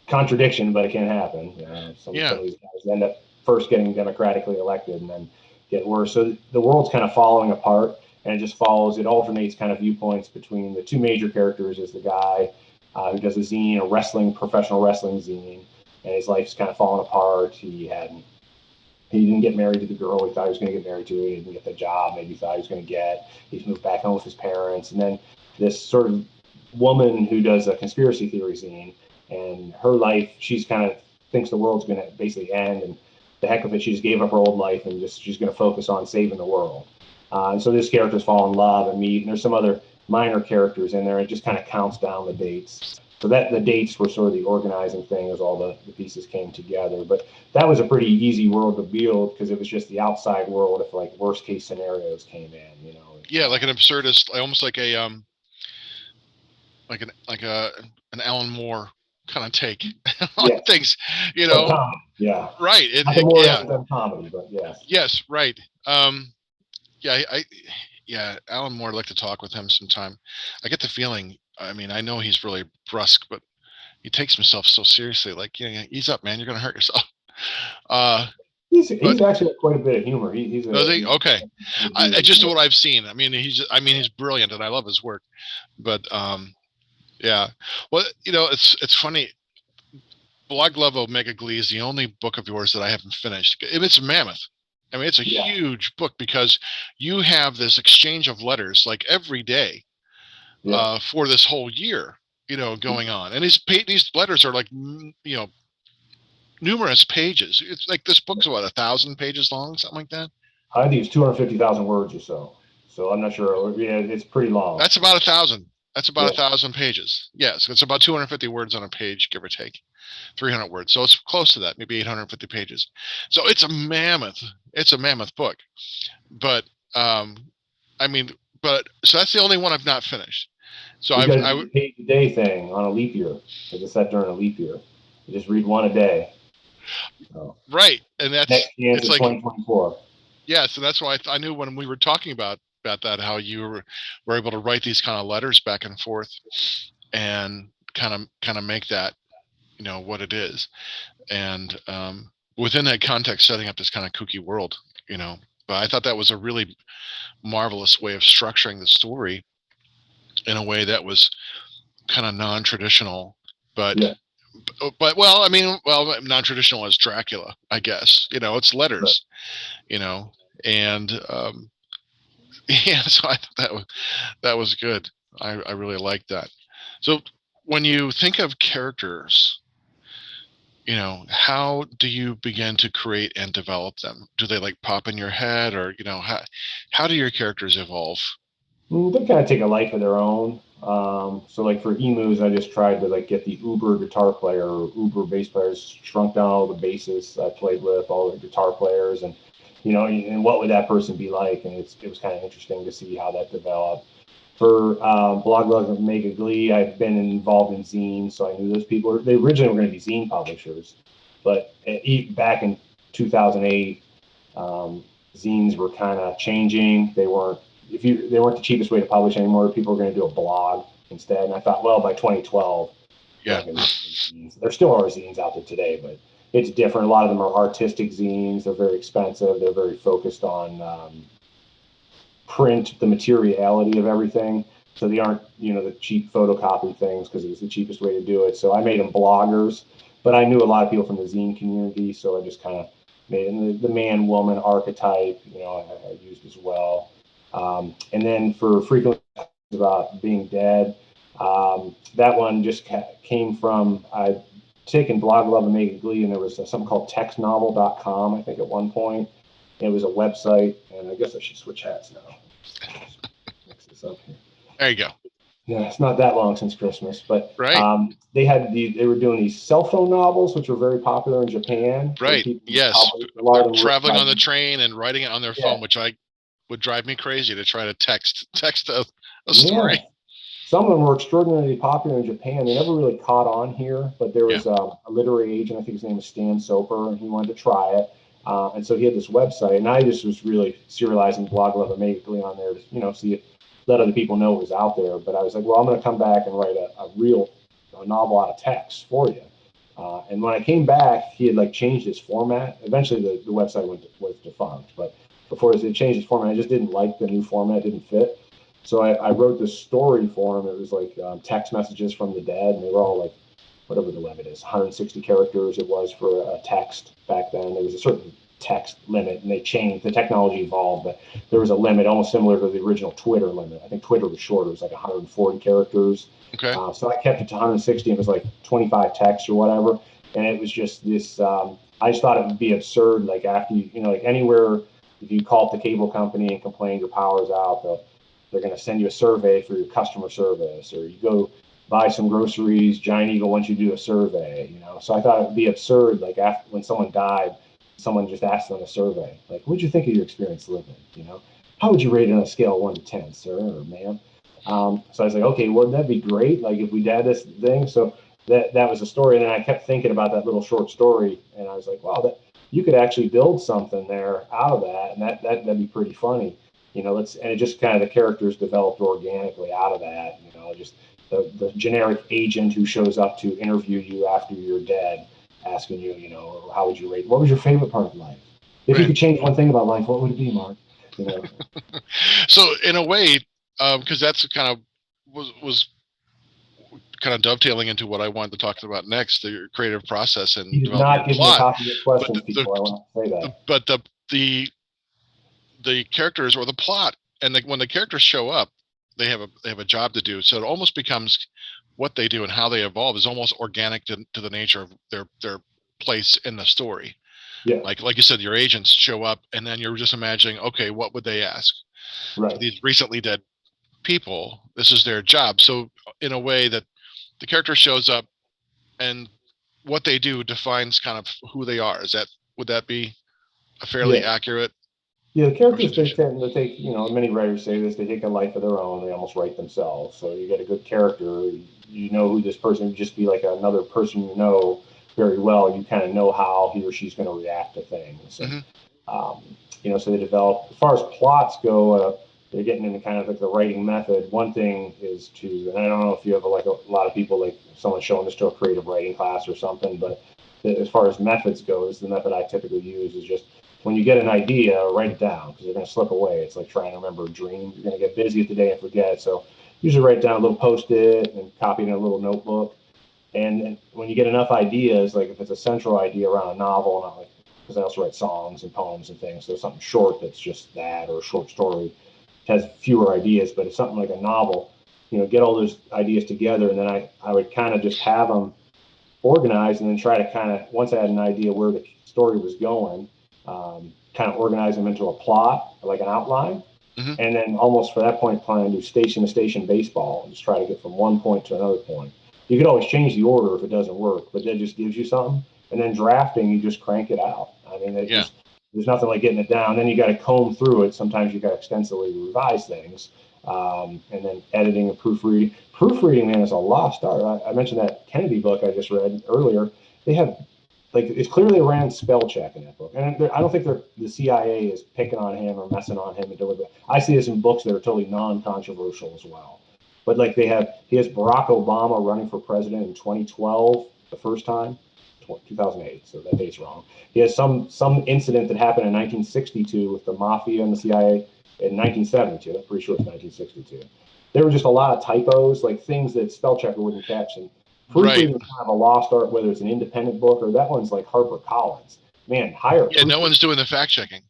contradiction, but it can happen. Some of these guys end up first getting democratically elected and then get worse. So the world's kind of falling apart, and it just follows. It alternates kind of viewpoints between the two major characters. Is the guy who does a zine, a professional wrestling zine, and his life's kind of falling apart. He didn't get married to the girl he thought he was going to get married to. He didn't get the job maybe he thought he was going to get. He's moved back home with his parents, and then this sort of woman who does a conspiracy theory zine, and her life, she's kind of thinks the world's going to basically end, and the heck of it, she just gave up her old life and she's going to focus on saving the world. And so this characters fall in love and meet, and there's some other minor characters in there. It just kind of counts down the dates. So that the dates were sort of the organizing thing as all the pieces came together. But that was a pretty easy world to build because it was just the outside world if like worst case scenarios came in, you know. Yeah, like an absurdist, almost like a an Alan Moore kind of take on things, you know. Comedy, yeah. Right. More than comedy, but yes. Yes, right. Yeah, Alan Moore, I'd like to talk with him sometime. I get the feeling, I mean, I know he's really brusque, but he takes himself so seriously. Like, yeah, ease up, man. You're going to hurt yourself. He's actually got quite a bit of humor. Does he? Okay. I just what I've seen. I mean, he's brilliant, and I love his work. But yeah. Well, you know, it's funny. Black Glove Omega Glee is the only book of yours that I haven't finished. It's a mammoth. I mean, it's a huge book because you have this exchange of letters like every day for this whole year, you know, going on. And these letters are like, you know, numerous pages. It's like this book's about 1,000 pages long, something like that. I think it's 250,000 words or so. So I'm not sure. Yeah, it's pretty long. That's about 1,000. That's about 1,000 pages. Yes, it's about 250 words on a page, give or take. 300 words. So it's close to that, maybe 850 pages. So it's a mammoth. It's a mammoth book. But I mean, so that's the only one I've not finished. So I would page a day thing on a leap year. I just sat during a leap year. You just read one a day. So, right, and that's it's like 2024. Yeah, so that's why I knew when we were talking about that how you were able to write these kind of letters back and forth, and kind of make that, you know, what it is, and within that context, setting up this kind of kooky world, you know. But I thought that was a really marvelous way of structuring the story in a way that was kind of non-traditional, but well, I mean, non-traditional as Dracula, I guess. You know, it's letters, you know, and yeah, so I thought that was good. I really liked that. So when you think of characters, you know, how do you begin to create and develop them? Do they like pop in your head, or, you know, how do your characters evolve? They kind of take a life of their own. So like for emus, I just tried to like get the uber guitar player or uber bass players, shrunk down all the basses I played with, all the guitar players, and you know, and what would that person be like? And it was kind of interesting to see how that developed. For Blog Love of Mega Glee, I've been involved in zines, so I knew those people. They originally were going to be zine publishers, but back in 2008, zines were kind of changing. They weren't the cheapest way to publish anymore. People were going to do a blog instead. And I thought, well, by 2012, there still are zines out there today, but it's different. A lot of them are artistic zines. They're very expensive. They're very focused on print, the materiality of everything. So they aren't, you know, the cheap photocopy things because it was the cheapest way to do it. So I made them bloggers, but I knew a lot of people from the zine community, so I just kind of made them the man-woman archetype, you know, I used as well. And then for Frequent About Being Dead, that one just came from, I'd taken Blog Love and Mega Glee, and there was something called textnovel.com, I think, at one point. And it was a website, and I guess I should switch hats now. Mix this up here. There you go. Yeah, it's not that long since Christmas, but Right. they were doing these cell phone novels, which were very popular in Japan. Right. Yes. A lot They're of them traveling on the train and writing it on their phone, Yeah. which would drive me crazy to try to text a Yeah. story. Some of them were extraordinarily popular in Japan. They never really caught on here, but there was a literary agent, I think his name was Stan Soper, and he wanted to try it. And so he had this website, and I just was really serializing blog automatically on there to, see it, let other people know it was out there. But I was like, well, I'm going to come back and write a real novel out of text for you. And when I came back, he had like changed his format. Eventually, the website was defunct, but before it changed his format, I just didn't like the new format; it didn't fit. So I wrote this story for him. It was like text messages from the dead, and they were all like, whatever the limit is, 160 characters it was for a text back then. There was a certain text limit, and they changed. The technology evolved, but there was a limit almost similar to the original Twitter limit. I think Twitter was shorter. It was like 140 characters. Okay. So I kept it to 160. It was like 25 texts or whatever. And it was just this, I just thought it would be absurd. Like after like anywhere, if you call up the cable company and complain your power's out, they're going to send you a survey for your customer service, or you go buy some groceries, Giant Eagle wants you to do a survey, So I thought it would be absurd, like after when someone died, someone just asked on a survey, like, what'd you think of your experience living, How would you rate it on a scale of 1 to 10, sir or ma'am? So I was like, okay, wouldn't that be great? Like if we had this thing. So that was a story. And then I kept thinking about that little short story, and I was like, wow, that you could actually build something there out of that, and that'd be pretty funny. And it just kind of the characters developed organically out of that, just the generic agent who shows up to interview you after you're dead, asking you, how would you rate? What was your favorite part of life? If you could change one thing about life, what would it be, Mark? So in a way, because that's kind of was kind of dovetailing into what I wanted to talk about next, the creative process and you did not give plot. Me a copy of your questions, people. I want to say that. But the characters or the plot, and when the characters show up, they have a job to do. So it almost becomes what they do and how they evolve is almost organic to the nature of their place in the story. Yeah. Like you said, your agents show up, and then you're just imagining, okay, what would they ask? Right. These recently dead people, this is their job. So in a way that the character shows up, and what they do defines kind of who they are. Would that be a fairly accurate? Yeah, the characters, they tend to take, many writers say this, they take a life of their own, they almost write themselves. So you get a good character, you know who this person would just be like another person very well. You kind of know how he or she's going to react to things. And, so they develop, as far as plots go, they're getting into kind of like the writing method. One thing is and I don't know if you have like a lot of people, like someone showing this to a creative writing class or something, but as far as methods goes, the method I typically use is just, when you get an idea, write it down, because they're going to slip away. It's like trying to remember a dream. You're going to get busy at the day and forget. So usually write down a little Post-it and copy it in a little notebook. And when you get enough ideas, like if it's a central idea around a novel, not like, because I also write songs and poems and things, so something short that's just that, or a short story, it has fewer ideas. But it's something like a novel, get all those ideas together, and then I would kind of just have them organized, and then try to kind of, once I had an idea where the story was going, kind of organize them into a plot, like an outline, and then almost for that point, plan to do station to station baseball, and just try to get from one point to another point. You could always change the order if it doesn't work, but that just gives you something. And then drafting, you just crank it out. I mean, there's nothing like getting it down. Then you got to comb through it. Sometimes you got to extensively revise things, and then editing and proofreading. Proofreading, man, is a lost art. I mentioned that Kennedy book I just read earlier. They have, like, it's clearly a random spell check in that book. And I don't think the CIA is picking on him or messing on him. I see this in books that are totally non-controversial as well. But like he has Barack Obama running for president in 2012, the first time, 2008, so that date's wrong. He has some incident that happened in 1962 with the mafia and the CIA in 1972. I'm pretty sure it's 1962. There were just a lot of typos, like things that spell checker wouldn't catch. And proofreading is kind of a lost art, whether it's an independent book or that one's like HarperCollins. Man, hire. Yeah, no one's doing the fact checking.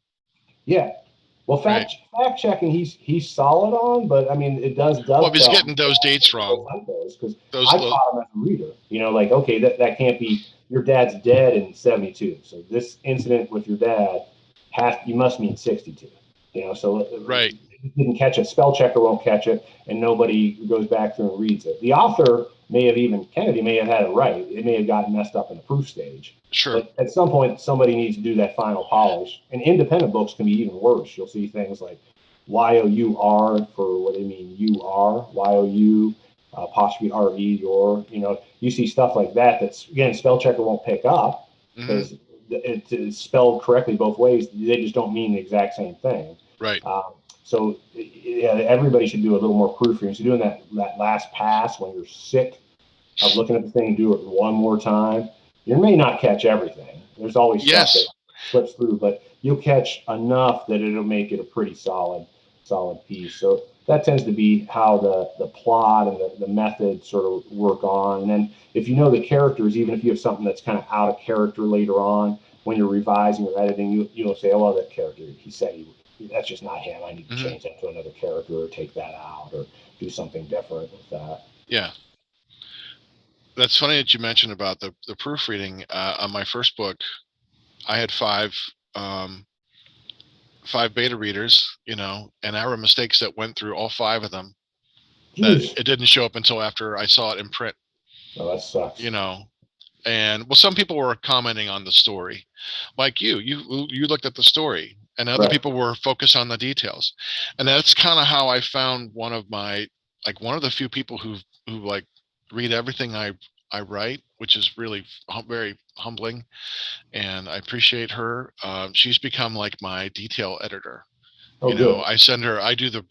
Yeah. Well, fact checking, he's solid on, but I mean, it does. Well, if he's getting those dates wrong, because I caught him as a reader. Like, okay, that can't be. Your dad's dead in 72, so this incident with your dad you must mean 62. So Right. if you didn't catch it, spell checker won't catch it, and nobody goes back through and reads it. The author Kennedy may have had it right. It may have gotten messed up in the proof stage. Sure. But at some point, somebody needs to do that final polish. And independent books can be even worse. You'll see things like Y-O-U-R for what they mean you-are, Y-O-U, apostrophe R-E, your, you see stuff like that that's, again, spell checker won't pick up because it's spelled correctly both ways. They just don't mean the exact same thing. Right. So yeah, everybody should do a little more proofreading. So doing that last pass when you're sick of looking at the thing, do it one more time. You may not catch everything. There's always stuff that slips through, but you'll catch enough that it'll make it a pretty solid piece. So that tends to be how the plot and the method sort of work on. And then if you know the characters, even if you have something that's kind of out of character later on, when you're revising or editing, you'll say, oh, well, that character, he said that's just not him. I need to change that to another character or take that out or do something different with that. Yeah. That's funny that you mentioned about the proofreading. On my first book, I had five beta readers, and there were mistakes that went through all five of them. That it didn't show up until after I saw it in print. Oh, that sucks. And well, some people were commenting on the story, like you looked at the story, and other people were focused on the details. And that's kind of how I found one of the few people who like read everything I write, which is really very humbling, and I appreciate her. She's become like my detail editor. Good. I send her, I do the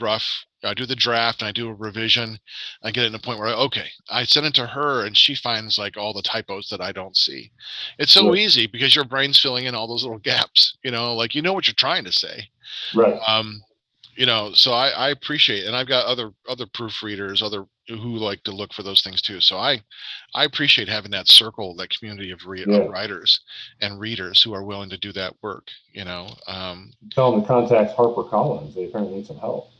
draft, and I do a revision. I get it in a point where I send it to her, and she finds like all the typos that I don't see. It's so easy because your brain's filling in all those little gaps, like what you're trying to say. Right. So I appreciate it. And I've got other proofreaders, who like to look for those things too. So I appreciate having that circle, that community of writers and readers who are willing to do that work. Tell them to contact HarperCollins. They apparently need some help.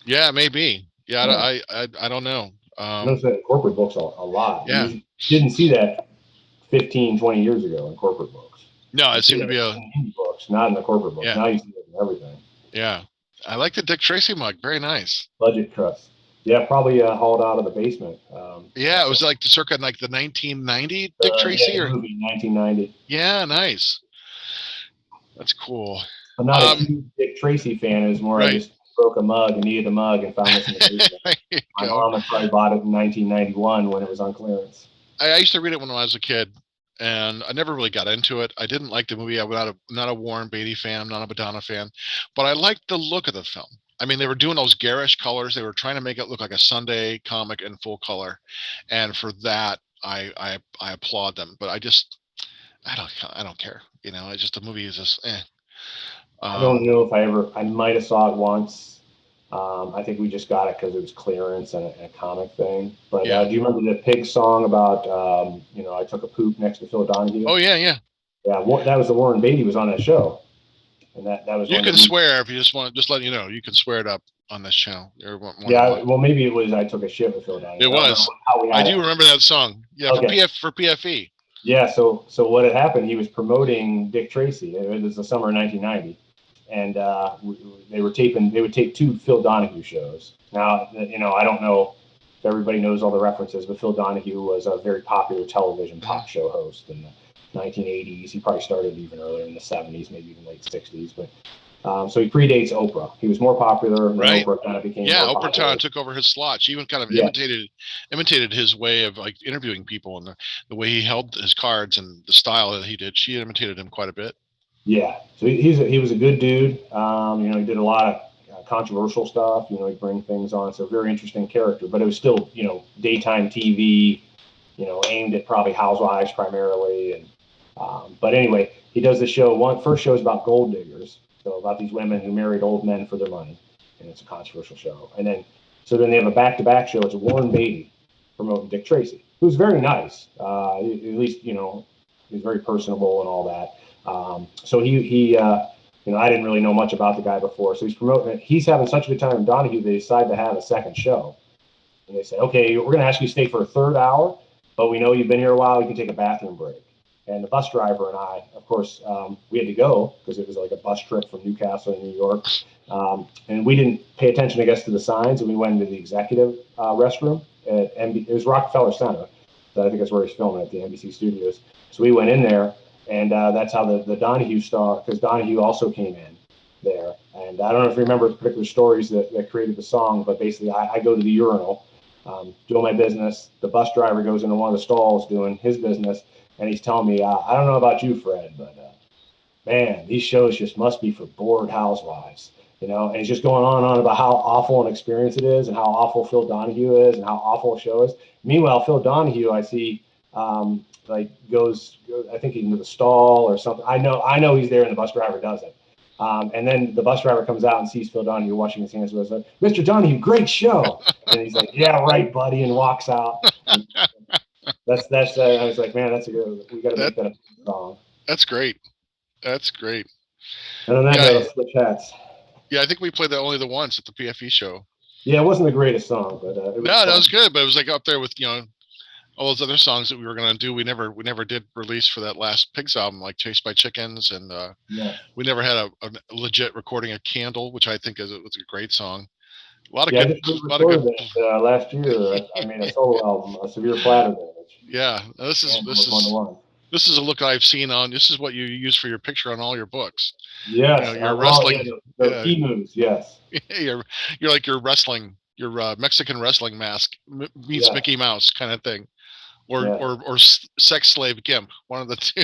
Yeah, maybe. Yeah, I don't know. I noticed that in corporate books a lot. Yeah. You didn't see that 15, 20 years ago in corporate books. No, it seemed to be in indie books, not in the corporate books. Now you see it in everything. Yeah. I like the Dick Tracy mug. Very nice. Budget cuts. Yeah, probably hauled out of the basement. It was like circa the 1990 Dick Tracy or movie 1990. Yeah, nice. That's cool. I'm not a huge Dick Tracy fan. It was more I just broke a mug and needed a mug and found this in the basement. My mom had probably bought it in 1991 when it was on clearance. I used to read it when I was a kid, and I never really got into it. I didn't like the movie. I'm not a Warren Beatty fan. I'm not a Madonna fan, but I liked the look of the film. I mean, they were doing those garish colors. They were trying to make it look like a Sunday comic in full color, and for that, I applaud them. But I don't care. It's just the movie is just eh. I don't know if I might have saw it once. I think we just got it because it was clearance and a comic thing. But do you remember the pig song about I took a poop next to Phil Donahue? Oh yeah. Yeah, that was the Warren Beatty was on that show. And that was. You can swear if you just want. Just let you know, you can swear it up on this channel. Well, maybe it was I took a shit with Phil Donahue. It was. I do remember that song. Yeah, okay. for PFE. Yeah. So what had happened? He was promoting Dick Tracy. It was the summer of 1990, and they would tape 2 Phil Donahue shows. Now I don't know if everybody knows all the references, but Phil Donahue was a very popular television talk show host in the 1980s. He probably started even earlier in the 70s, maybe even late 60s. But so he predates Oprah. He was more popular. Right. Oprah kind of became. Yeah, Oprah kind of took over his slot. She even kind of imitated his way of like interviewing people and the way he held his cards and the style that he did. She imitated him quite a bit. Yeah. So he was a good dude. He did a lot of controversial stuff. He'd bring things on. So very interesting character. But it was still daytime TV. Aimed at probably housewives primarily and. But anyway, he does the show. First show is about gold diggers, so about these women who married old men for their money, and it's a controversial show. And then they have a back-to-back show. It's Warren Beatty promoting Dick Tracy, who's very nice. At least he's very personable and all that. So he I didn't really know much about the guy before, so he's promoting it. He's having such a good time in Donahue, they decide to have a second show, and they say, okay, we're going to ask you to stay for a third hour, but we know you've been here a while. You can take a bathroom break. And the bus driver and I, of course, we had to go because it was like a bus trip from Newcastle to New York. And we didn't pay attention, I guess, to the signs, and we went into the executive restroom at it was Rockefeller Center. So I think that's where he's filming at the NBC studios. So we went in there, and that's how the Donahue star, because Donahue also came in there. And I don't know if you remember particular stories that created the song, but basically I go to the urinal, doing my business. The bus driver goes into one of the stalls doing his business, and he's telling me, I don't know about you, Fred, but man, these shows just must be for bored housewives, and he's just going on and on about how awful an experience it is and how awful Phil Donahue is and how awful a show is. Meanwhile, Phil Donahue, I see, goes, I think into the stall or something. I know he's there and the bus driver doesn't. And then the bus driver comes out and sees Phil Donahue washing his hands with us. Like, Mr. Donahue, great show. And he's like, yeah, right, buddy, and walks out. And that's I was like, man, we got to make that a song. That's great. That's great. And on that note, let's switch hats. Yeah, I think we played that only the once at the PFE show. Yeah, it wasn't the greatest song, but it was that was good. But it was like up there with all those other songs that we were gonna do. We never did release for that last Pigs album, like Chased by Chickens, and we never had a legit recording of Candle, which I think was a great song. A lot of good. Last year, I made a solo album, A Severe Platter Damage. Yeah, this is a look I've seen on. This is what you use for your picture on all your books. Yes, you're wrestling. The key moves. Yes. you're like your wrestling, your Mexican wrestling mask meets Mickey Mouse kind of thing, or sex slave Gimp, one of the two.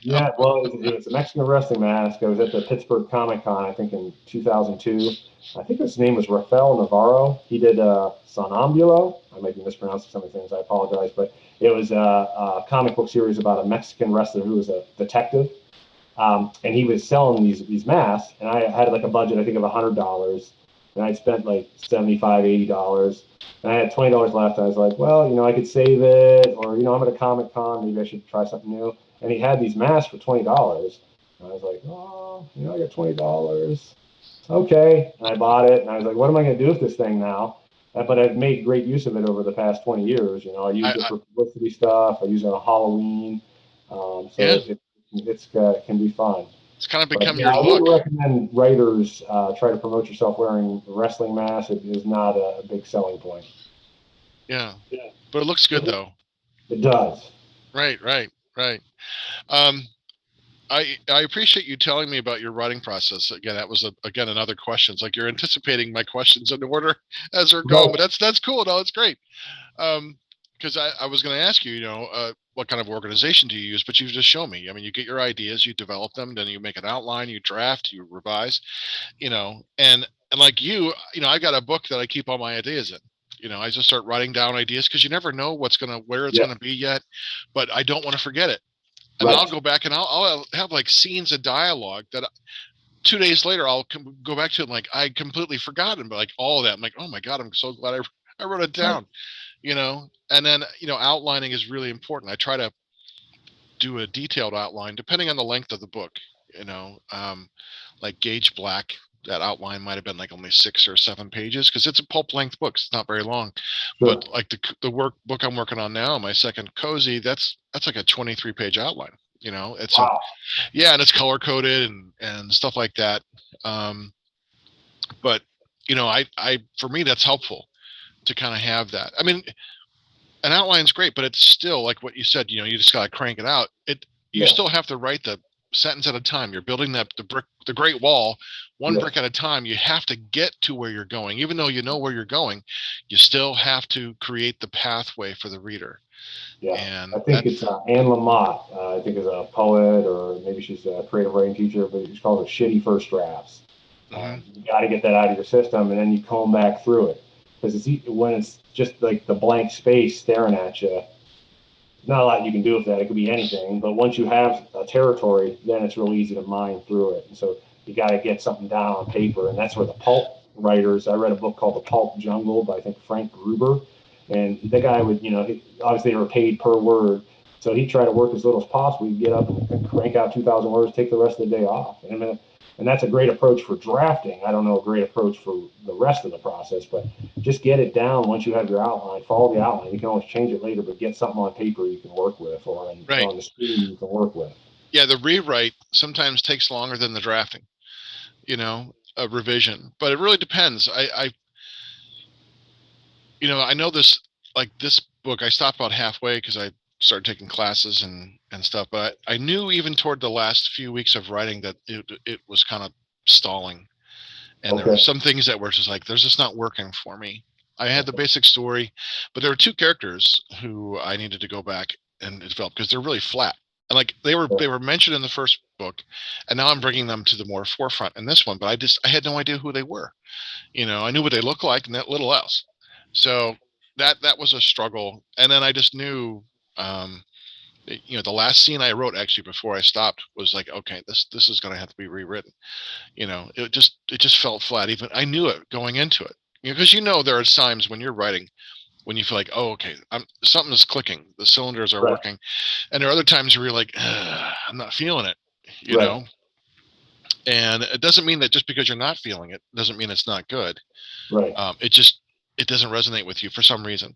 Yeah, well, it's a Mexican wrestling mask. I was at the Pittsburgh Comic Con, I think in 2002. I think his name was Rafael Navarro. He did Sonambulo. I might be mispronouncing some of the things. I apologize, but it was a comic book series about a Mexican wrestler who was a detective, and he was selling these masks. And I had like a budget, I think, of $100, and I'd spent like $75, $80, and I had $20 left. I was like, well, I could save it, or I'm at a Comic Con, maybe I should try something new. And he had these masks for $20. And I was like, I got $20. Okay. And I bought it, and I was like, what am I going to do with this thing now? But I've made great use of it over the past 20 years. I use it for publicity stuff. I use it on Halloween. It can be fun. It's kind of become your look. I would recommend writers try to promote yourself wearing a wrestling mask. It is not a big selling point. Yeah. But it looks good, though. It does. Right. I appreciate you telling me about your writing process. Again, that was another question. It's like you're anticipating my questions in order as they're going, but that's cool. No, it's great. Because I was going to ask you, what kind of organization do you use? But you've just shown me. I mean, you get your ideas, you develop them, then you make an outline, you draft, you revise, and like you, I got a book that I keep all my ideas in. I just start writing down ideas because you never know where it's going to be yet, but I don't want to forget it. And I'll go back and I'll have like scenes of dialogue that 2 days later I'll go back to it and like I completely forgotten, but like all of that, I'm like, oh my God, I'm so glad I wrote it down. And then outlining is really important. I try to do a detailed outline depending on the length of the book. Like Gage Black, that outline might have been like only 6 or 7 pages because it's a pulp length book. It's not very long. Sure. But like the book I'm working on now, my second Cozy, that's like a 23-page outline. It's wow. And it's color coded and stuff like that. But I for me that's helpful to kind of have that. I mean, an outline's great, but it's still like what you said. You just gotta crank it out. You still have to write the sentence at a time. You're building the Great Wall, one brick at a time. You have to get to where you're going, even though you know where you're going. You still have to create the pathway for the reader. Yeah, and I think it's Anne Lamott. I think is a poet, or maybe she's a creative writing teacher, but she's called it shitty first drafts. You got to get that out of your system, and then you comb back through it. Because when it's just like the blank space staring at you, not a lot you can do with that. It could be anything. But once you have a territory, then it's really easy to mine through it. And so you got to get something down on paper. And that's where the pulp writers, I read a book called The Pulp Jungle by, I think, Frank Gruber. And the guy would, obviously they were paid per word. So he tried to work as little as possible. He'd get up and crank out 2,000 words, take the rest of the day off. And And that's a great approach for drafting. I don't know a great approach for the rest of the process, but just get it down once you have your outline. Follow the outline. You can always change it later, but get something on paper you can work with, or Right. on the screen you can work with. Yeah, the rewrite sometimes takes longer than the drafting, a revision, but it really depends. I know this, like this book, I stopped about halfway because I started taking classes and stuff, but I knew even toward the last few weeks of writing that it was kind of stalling. And there were Okay. some things that were just like, there's just not working for me. I had the basic story, but there were two characters who I needed to go back and develop because they're really flat. And like they were mentioned in the first book, and now I'm bringing them to the more forefront in this one. But I had no idea who they were. I knew what they looked like and that little else. So that was a struggle. And then I just knew, um, the last scene I wrote actually before I stopped was like, okay, this is going to have to be rewritten. It just felt flat. Even I knew it going into it, because there are times when you're writing when you feel like, oh, okay, something is clicking, the cylinders are Right. working, and there are other times where you're like, I'm not feeling it, Right. and it doesn't mean that just because you're not feeling it doesn't mean it's not good. Right. It doesn't resonate with you for some reason.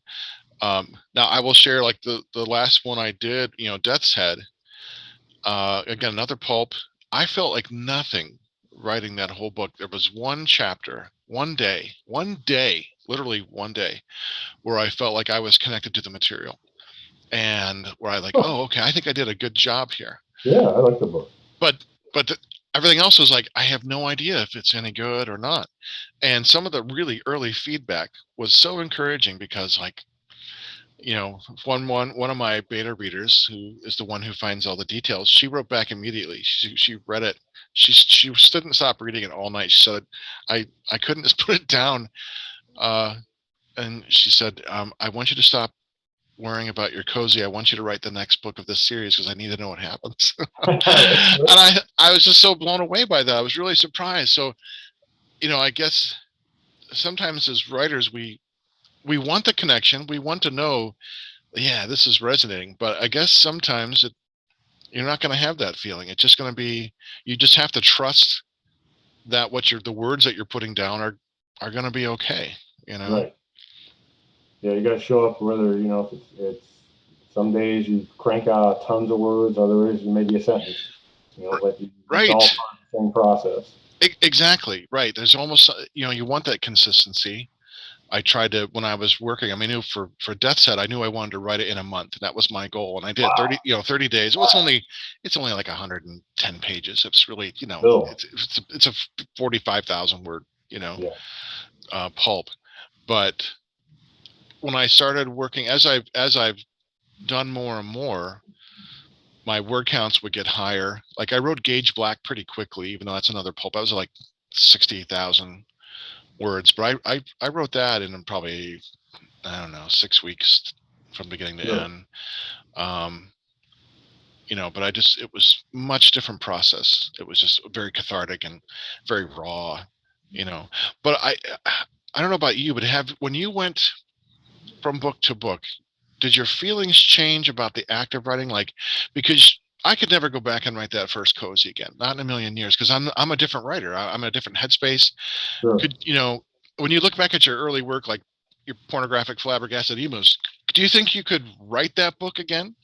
Now I will share, like the last one I did, Death's Head. Again, another pulp. I felt like nothing writing that whole book. There was one chapter, one day, literally one day, where I felt like I was connected to the material, and where I like, Huh. oh, okay, I think I did a good job here. Yeah, I like the book. But everything else was like, I have no idea if it's any good or not. And some of the really early feedback was so encouraging because, like, one of my beta readers, who is the one who finds all the details, she wrote back immediately. She read it. She didn't stop reading it all night. She said, I couldn't just put it down. And she said, I want you to stop worrying about your cozy. I want you to write the next book of this series because I need to know what happens. And I was just so blown away by that. I was really surprised. So, I guess sometimes as writers, we want the connection. We want to know, yeah, this is resonating. But I guess sometimes you're not going to have that feeling. It's just going to be, you just have to trust that the words that you're putting down are going to be okay. Right. Yeah, you got to show up whether, if it's some days you crank out tons of words, other days maybe a sentence, but it's all Right. part of the same process. Exactly. Right. There's almost, you want that consistency. I tried to, when I was working, I knew for Death's Head, I knew I wanted to write it in a month. And that was my goal. And I did. Wow. 30 days. Well, it's only like 110 pages. It's really, Cool. it's a 45,000 word, pulp. But when I started working, as I've done more and more, my word counts would get higher. Like I wrote Gage Black pretty quickly, even though that's another pulp. I was like 60,000 words, but I wrote that in probably, I don't know, 6 weeks from beginning to end. But it was much different process. It was just very cathartic and very raw, but I don't know about you, but when you went from book to book, did your feelings change about the act of writing? Like, because I could never go back and write that first cozy again, not in a million years, because I'm a different writer. I'm in a different headspace. Sure. When you look back at your early work, like your pornographic flabbergasted emus, do you think you could write that book again?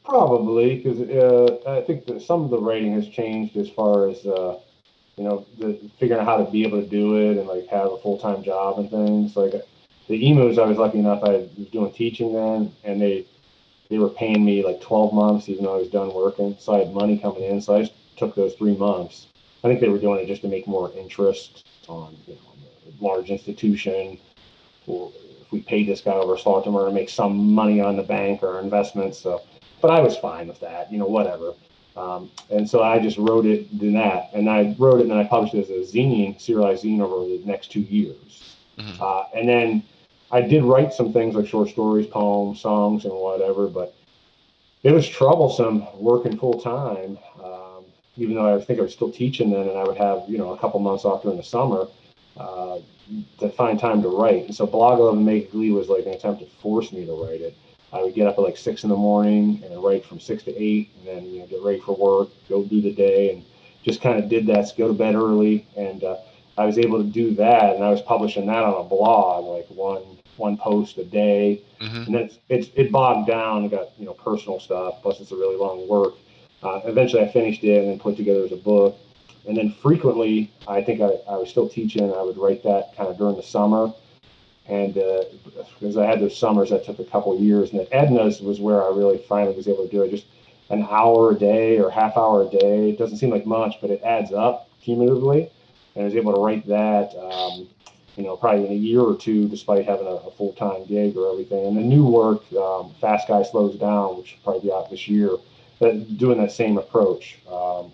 Probably, because I think that some of the writing has changed as far as figuring out how to be able to do it and like have a full time job and things. Like the emus, I was lucky enough. I was doing teaching then, and they were paying me like 12 months, even though I was done working. So I had money coming in. So I just took those 3 months. I think they were doing it just to make more interest on, a large institution. Or if we paid this guy over a small tomorrow to make some money on the bank or investments. So, but I was fine with that, whatever. And so I just wrote it in that, and I wrote it and then I published it as a zine, serialized zine over the next 2 years. Mm-hmm. And then I did write some things like short stories, poems, songs, and whatever, but it was troublesome working full time. Even though I think I was still teaching then, and I would have a couple months off during the summer uh, to find time to write. And so Blog Love and Make Glee was like an attempt to force me to write it. I would get up at like 6 in the morning and write from 6 to 8, and then get ready for work, go do the day, and just kind of did that. Go to bed early, and I was able to do that, and I was publishing that on a blog, like one post a day, Hmm. and then it bogged down. I got personal stuff, plus it's a really long work. Eventually, I finished it and then put together as a book, and then frequently, I think I was still teaching. I would write that kind of during the summer, and because I had those summers that took a couple of years, and then Edna's was where I really finally was able to do it. Just an hour a day or half hour a day. It doesn't seem like much, but it adds up cumulatively. And I was able to write that, probably in a year or two, despite having a full time gig or everything. And the new work, Fast Guy Slows Down, which will probably be out this year, that doing that same approach,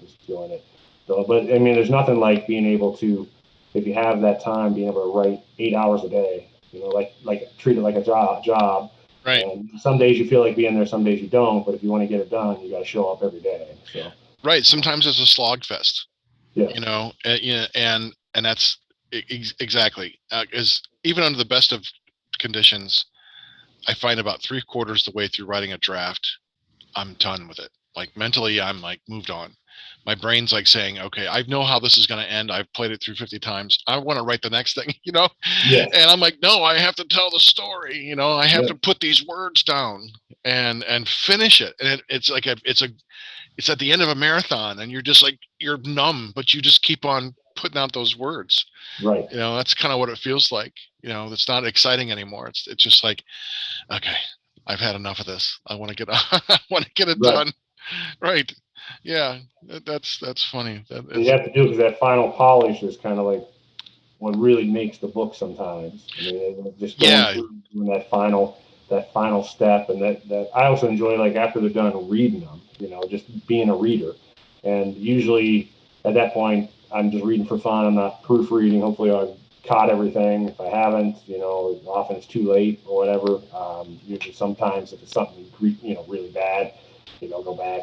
is doing it. So, but I mean, there's nothing like being able to, if you have that time, being able to write 8 hours a day, like treat it like a job. Right. And some days you feel like being there, some days you don't. But if you want to get it done, you got to show up every day. So Right. Sometimes it's a slog fest, yeah, and that's exactly, because even under the best of conditions, I find about 3/4 the way through writing a draft, I'm done with it. Like mentally, I'm like moved on. My brain's like saying, okay, I know how this is going to end. I've played it through 50 times. I want to write the next thing, yes, and I'm like, no, I have to tell the story. I have yeah, to put these words down and finish it. And it's at the end of a marathon, and you're just like, you're numb, but you just keep on putting out those words. right, That's kind of what it feels like. It's not exciting anymore. It's just like, okay, I've had enough of this. I want to get I want to get it right. done. Right. Yeah. That's funny. That And you is. have to do it because that final polish is kind of like what really makes the book sometimes. I mean, just going Yeah. through doing that final step, and that I also enjoy, like after they're done reading them, just being a reader. And usually at that point, I'm just reading for fun. I'm not proofreading. Hopefully, I've caught everything. If I haven't, often it's too late or whatever. Usually, sometimes if it's something really bad, go back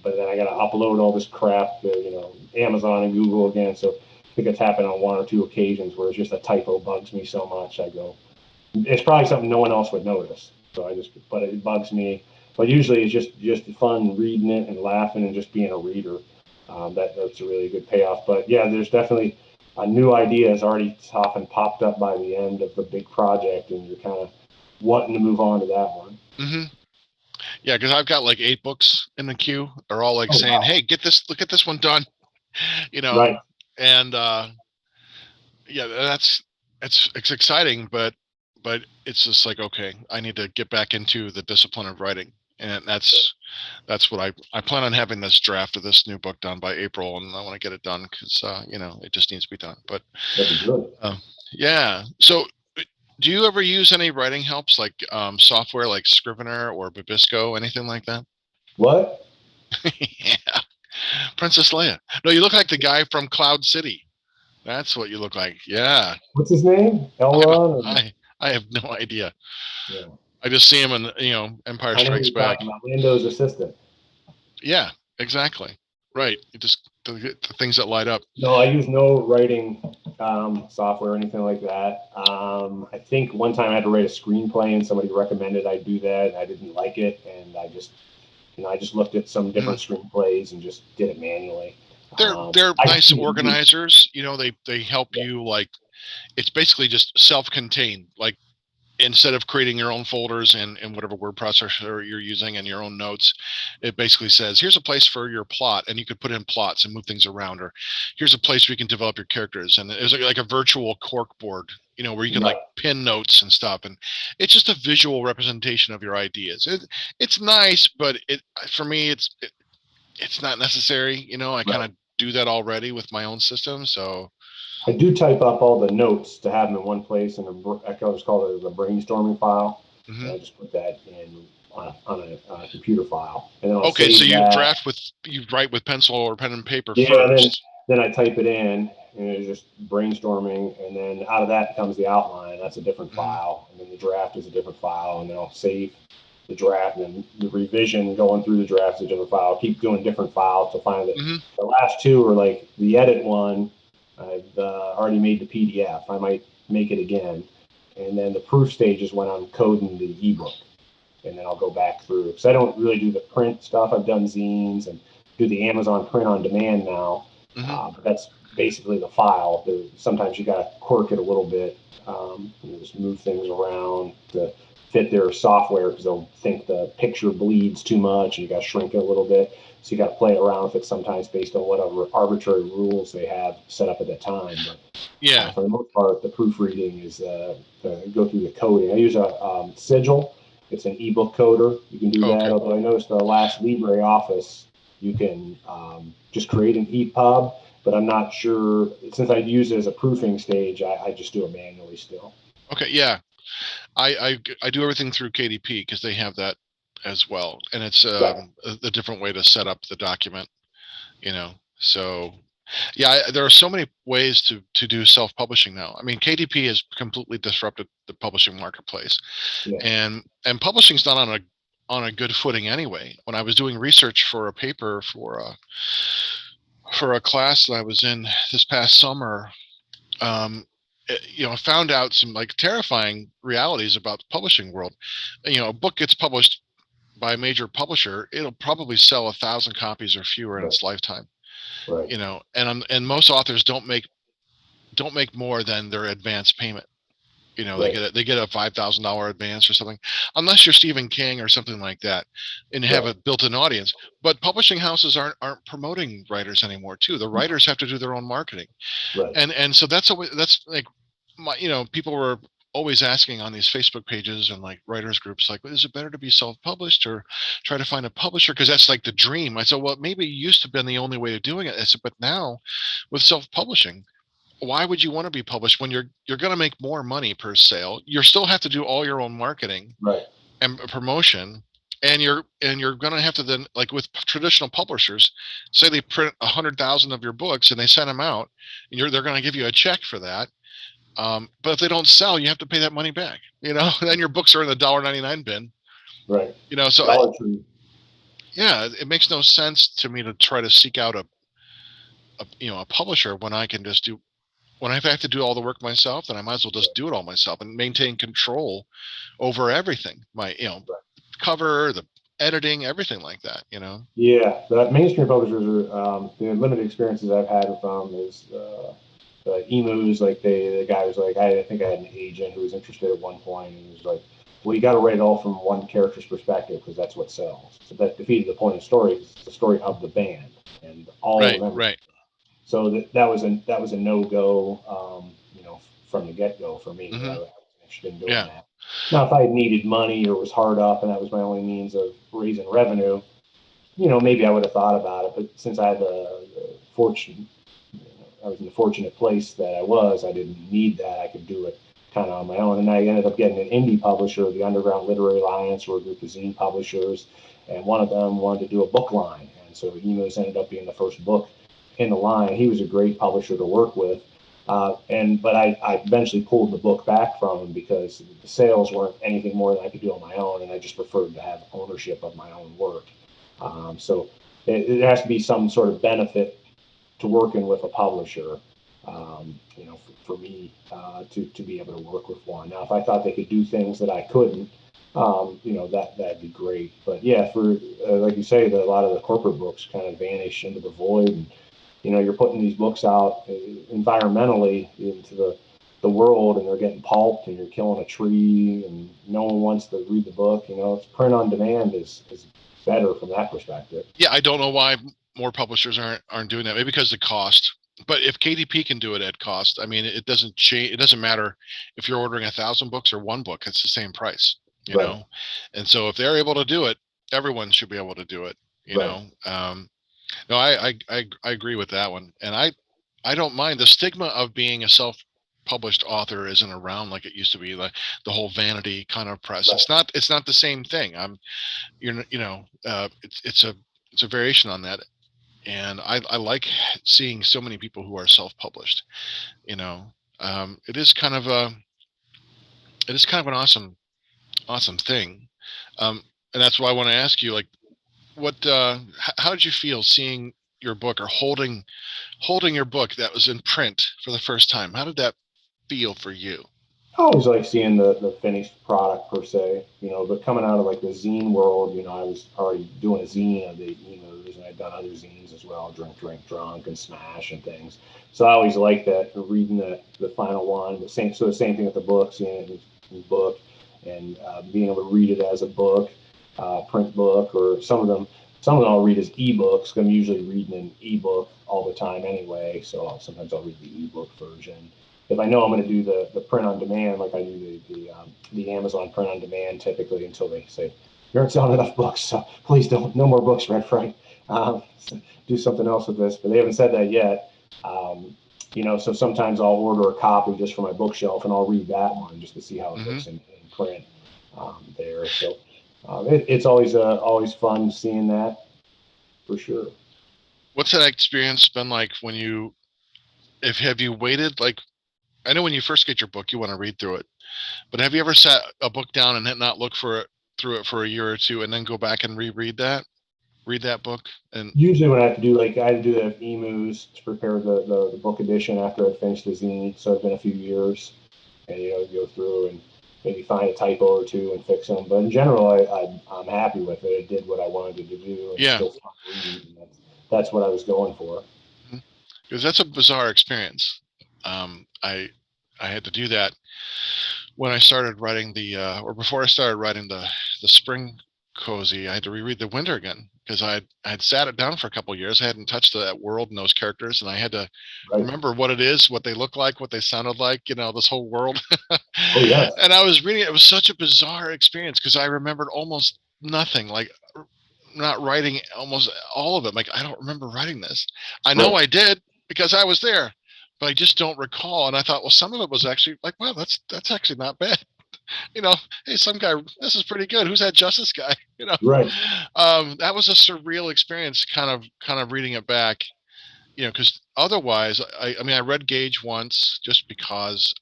but then I got to upload all this crap to Amazon and Google again. So I think it's happened on one or two occasions where it's just a typo bugs me so much. I go, it's probably something no one else would notice. So but it bugs me. But usually it's just fun reading it and laughing and just being a reader. That's a really good payoff. But yeah, there's definitely a new idea has already often popped up by the end of the big project, and you're kind of wanting to move on to that one. Hmm. Yeah, because I've got like 8 books in the queue. They're all like Oh saying, wow! "Hey, look at this one done," you know, Right. and yeah, it's exciting, but it's just like, okay, I need to get back into the discipline of writing, and that's what I plan on having this draft of this new book done by April, and I want to get it done because it just needs to be done. But That'd be good. uh, yeah, so do you ever use any writing helps like software like Scrivener or Babisco, anything like that? What? Yeah, Princess Leia. No, you look like the guy from Cloud City. That's what you look like. Yeah, What's his name? I have Elron? Or, I have no idea. yeah. I just see him in Empire I know who Strikes you're Back. talking about. Lando's assistant. Yeah, exactly. Right. It just the things that light up. No, I use no writing software or anything like that. I think one time I had to write a screenplay, and somebody recommended I do that, and I didn't like it, and I just looked at some Mhm. different screenplays and just did it manually. They're I nice can, organizers. They help you, like, it's basically just self-contained. Like, instead of creating your own folders in whatever word processor you're using and your own notes, it basically says, here's a place for your plot, and you could put in plots and move things around, or here's a place where you can develop your characters, and it's like a virtual cork board, where you can like right. pin notes and stuff, and it's just a visual representation of your ideas. It's nice, but for me it's not necessary. I kind Right. of do that already with my own system, so. I do type up all the notes to have them in one place, and I just call it a brainstorming file, and Mhm. I just put that in on a computer file, and then I'll Okay, so save that. you write with pencil or pen and paper Yeah, then first. then I type it in, and it's just brainstorming, and then out of that comes the outline. That's a different Mhm. file, and then the draft is a different file, and then I'll save the draft, and then the revision going through the draft is a different file. Keep doing different files to find that Mhm. the last two are like the edit one. I've already made the PDF. I might make it again, and then the proof stage is when I'm coding the ebook, and then I'll go back through, because I don't really do the print stuff. I've done zines and do the Amazon print on demand now, Hmm. but that's basically the file. Sometimes you got to quirk it a little bit, just move things around to fit their software, because they'll think the picture bleeds too much and you got to shrink it a little bit. So you got to play around with it sometimes based on whatever arbitrary rules they have set up at the time. But Yeah. for the most part, the proofreading is go through the coding. I use a Sigil. It's an ebook coder. You can do Oh, that. okay. Although I noticed the last LibreOffice, you can just create an EPUB, but I'm not sure, since I use it as a proofing stage, I just do it manually still. Okay. Yeah. I do everything through KDP because they have that as well, and it's Right. a different way to set up the document. So yeah, there are so many ways to do self-publishing now. I mean, KDP has completely disrupted the publishing marketplace, Yeah. and publishing's not on a good footing anyway. When I was doing research for a paper for a class that I was in this past summer, I found out some like terrifying realities about the publishing world. A book gets published by a major publisher, it'll probably sell 1,000 copies or fewer in Right. its lifetime. Right. And most authors don't make more than their advance payment. They Right. get a $5,000 advance or something, unless you're Stephen King or something like that, and you have Right. a built-in audience. But publishing houses aren't promoting writers anymore. Too, the writers have to do their own marketing, Right. and so that's like people were always asking on these Facebook pages and like writers groups, like, is it better to be self-published or try to find a publisher, because that's like the dream. I said, well, maybe it used to have been the only way of doing it. I said, but now with self-publishing, why would you want to be published when you're going to make more money per sale? You still have to do all your own marketing Right. and promotion, and you're going to have to then, like with traditional publishers, say they print 100,000 of your books and they send them out, and they're going to give you a check for that. But if they don't sell, you have to pay that money back. Then your books are in the $1.99 bin. Right. So Dollar Tree. yeah, it makes no sense to me to try to seek out a publisher when I can just do. When I have to do all the work myself, then I might as well just do it all myself and maintain control over everything. My Right. cover, the editing, everything like that. Yeah, the mainstream publishers are the limited experiences I've had with them is the emus. Like the guy was like, I think I had an agent who was interested at one point, and he was like, well, you got to write it all from one character's perspective because that's what sells. So that defeated the point of the story. It's the story of the band and all the Right, members. right. So that was a no go, from the get go for me. I Hmm. wasn't interested in doing Yeah. that. Now, if I had needed money or was hard up and that was my only means of raising revenue, maybe I would have thought about it. But since I had the fortune, I was in the fortunate place that I didn't need that. I could do it kind of on my own. And I ended up getting an indie publisher, the Underground Literary Alliance, or a group of zine publishers. And one of them wanted to do a book line. And so Emos ended up being the first book in the line. He was a great publisher to work with. But I eventually pulled the book back from him because the sales weren't anything more than I could do on my own, and I just preferred to have ownership of my own work. So it has to be some sort of benefit to working with a publisher, for me to be able to work with one. Now, if I thought they could do things that I couldn't, that'd be great. But yeah, for like you say, a lot of the corporate books kind of vanish into the void, and you're putting these books out environmentally into the world, and they're getting pulped, and you're killing a tree, and no one wants to read the book. It's print on demand is better from that perspective. Yeah, I don't know why more publishers aren't doing that. Maybe because of the cost. But if KDP can do it at cost, I mean, it doesn't change. It doesn't matter if you're ordering 1,000 books or one book; it's the same price. Right. And so if they're able to do it, everyone should be able to do it. Right. No, I agree with that one, and I don't mind the stigma of being a self-published author isn't around like it used to be, like the whole vanity kind of press. Right. It's not the same thing. It's a variation on that, and I like seeing so many people who are self-published. You know, it is kind of an awesome thing, and that's why I want to ask you, like, how did you feel seeing your book or holding your book that was in print for the first time? How did that feel for you? I always like seeing the finished product per se, but coming out of like the zine world, I was already doing a zine of the emus, and I'd done other zines as well, Drink, Drink, Drunk, and Smash and things. So I always like that, reading the final one. The same thing with the book, seeing it in book, and being able to read it as a book, print book, or some of them I'll read as ebooks. I'm usually reading an ebook all the time anyway, so sometimes I'll read the ebook version. If I know I'm going to do the print on demand, like I do the Amazon print on demand typically, until they say you aren't selling enough books, so please don't, no more books, Wred Fright. Do something else with this, but they haven't said that yet. So sometimes I'll order a copy just for my bookshelf, and I'll read that one just to see how it Hmm. looks in print there. So it's always fun seeing that for sure. What's that experience been like when if have you waited, like, I know when you first get your book, you want to read through it, but have you ever sat a book down and not look through it for a year or two and then go back and read that book? And Usually, when I have to do, like, I had to do the emus to prepare the book edition after I finished the zine, so it's been a few years, and go through and maybe find a typo or two and fix them. But in general, I'm happy with it. It did what I wanted it to do, and it's yeah, still fun to read, and that's what I was going for. because that's a bizarre experience. I had to do that when I started writing or before I started writing the spring cozy. I had to reread the winter again because I had sat it down for a couple of years. I hadn't touched that world and those characters, and I had to Right? remember what it is, what they look like, what they sounded like. This whole world. Oh yes, And I was reading it. It was such a bizarre experience because I remembered almost nothing. Like, not writing almost all of it. Like, I don't remember writing this. I know right, I did because I was there, but I just don't recall. And I thought, well, some of it was actually like, wow, that's actually not bad. You know, hey, some guy, this is pretty good. Who's that Justice guy? right. That was a surreal experience, kind of reading it back. Because otherwise, I mean, I read Gage once just because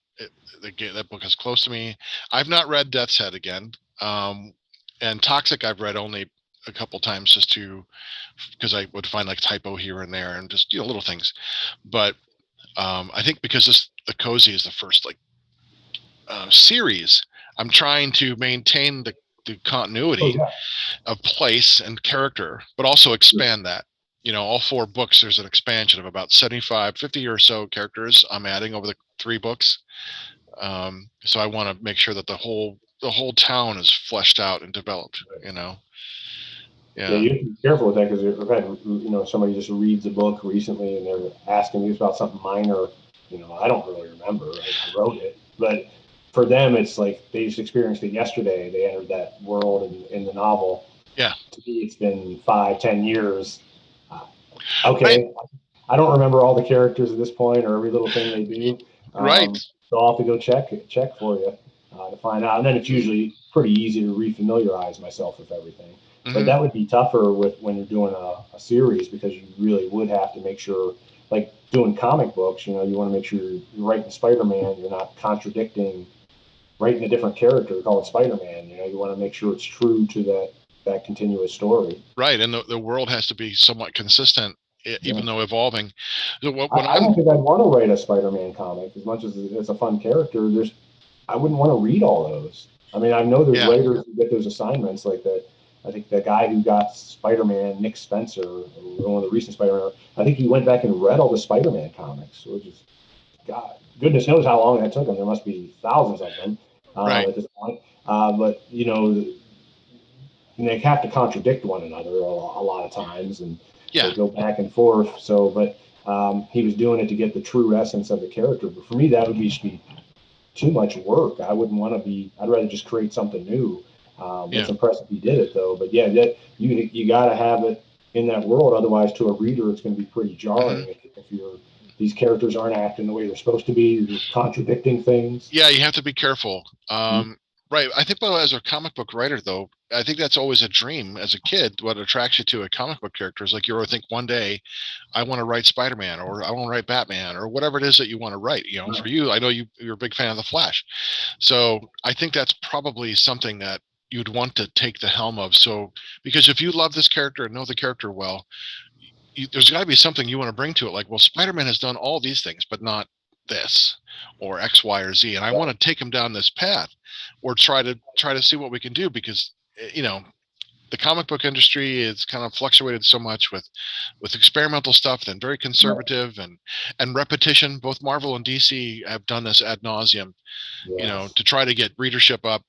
that book is close to me. I've not read Death's Head again, and Toxic I've read only a couple times just to because I would find like typo here and there and just little things. But I think because the cozy is the first like series, I'm trying to maintain the Oh continuity yeah, of place and character, but also expand that. All four books, there's an expansion of about 75, 50 or so characters I'm adding over the three books. So I want to make sure that the whole town is fleshed out and developed. yeah. Yeah, You have to be careful with that, because I've had somebody just reads a book recently and they're asking me about something minor. I don't really remember. I wrote it, but for them, it's like they just experienced it yesterday. They entered that world in the novel. yeah, To me, it's been 5, 10 years. Uh, right, okay, I don't remember all the characters at this point or every little thing they do. right. So I'll have to go check for you to find out. And then it's usually pretty easy to refamiliarize myself with everything. But Hmm. that would be tougher with when you're doing a series, because you really would have to make sure, like doing comic books, you want to make sure you're writing Spider-Man, you're not contradicting, writing a different character, call it Spider-Man. You want to make sure it's true to that continuous story. Right, and the world has to be somewhat consistent, Yeah. even though evolving. So when I I'm don't think I'd want to write a Spider-Man comic as much as it's a fun character. I wouldn't want to read all those. I mean, I know there's Yeah, writers who get those assignments like that. I think the guy who got Spider-Man, Nick Spencer, one of the recent Spider-Man, I think he went back and read all the Spider-Man comics, which is, God, goodness knows how long that took him. There must be thousands of them right. at this point. But they have to contradict one another a lot of times, and they Yeah. go back and forth. So, but he was doing it to get the true essence of the character. But for me, that would be too much work. I wouldn't want to be. I'd rather just create something new. It's Yeah. impressive he did it though. But yeah, that you got to have it in that world. Otherwise, to a reader, it's going to be pretty Hmm. jarring if these characters aren't acting the way they're supposed to be. They're contradicting things. Yeah, you have to be careful. Right. I think, as a comic book writer, though, I think that's always a dream as a kid. What attracts you to a comic book character is like you ever think one day, I want to write Spider-Man or I want to write Batman or whatever it is that you want to write. For you, I know you're a big fan of the Flash, so I think that's probably something that you'd want to take the helm of. So because if you love this character and know the character well, there's got to be something you want to bring to it. Like, well, Spider-Man has done all these things, but not this or X, Y, or Z, and I want to take them down this path, or try to see what we can do, because the comic book industry is kind of fluctuated so much with experimental stuff, then very conservative, and repetition. Both Marvel and DC have done this ad nauseum, Yes. to try to get readership up.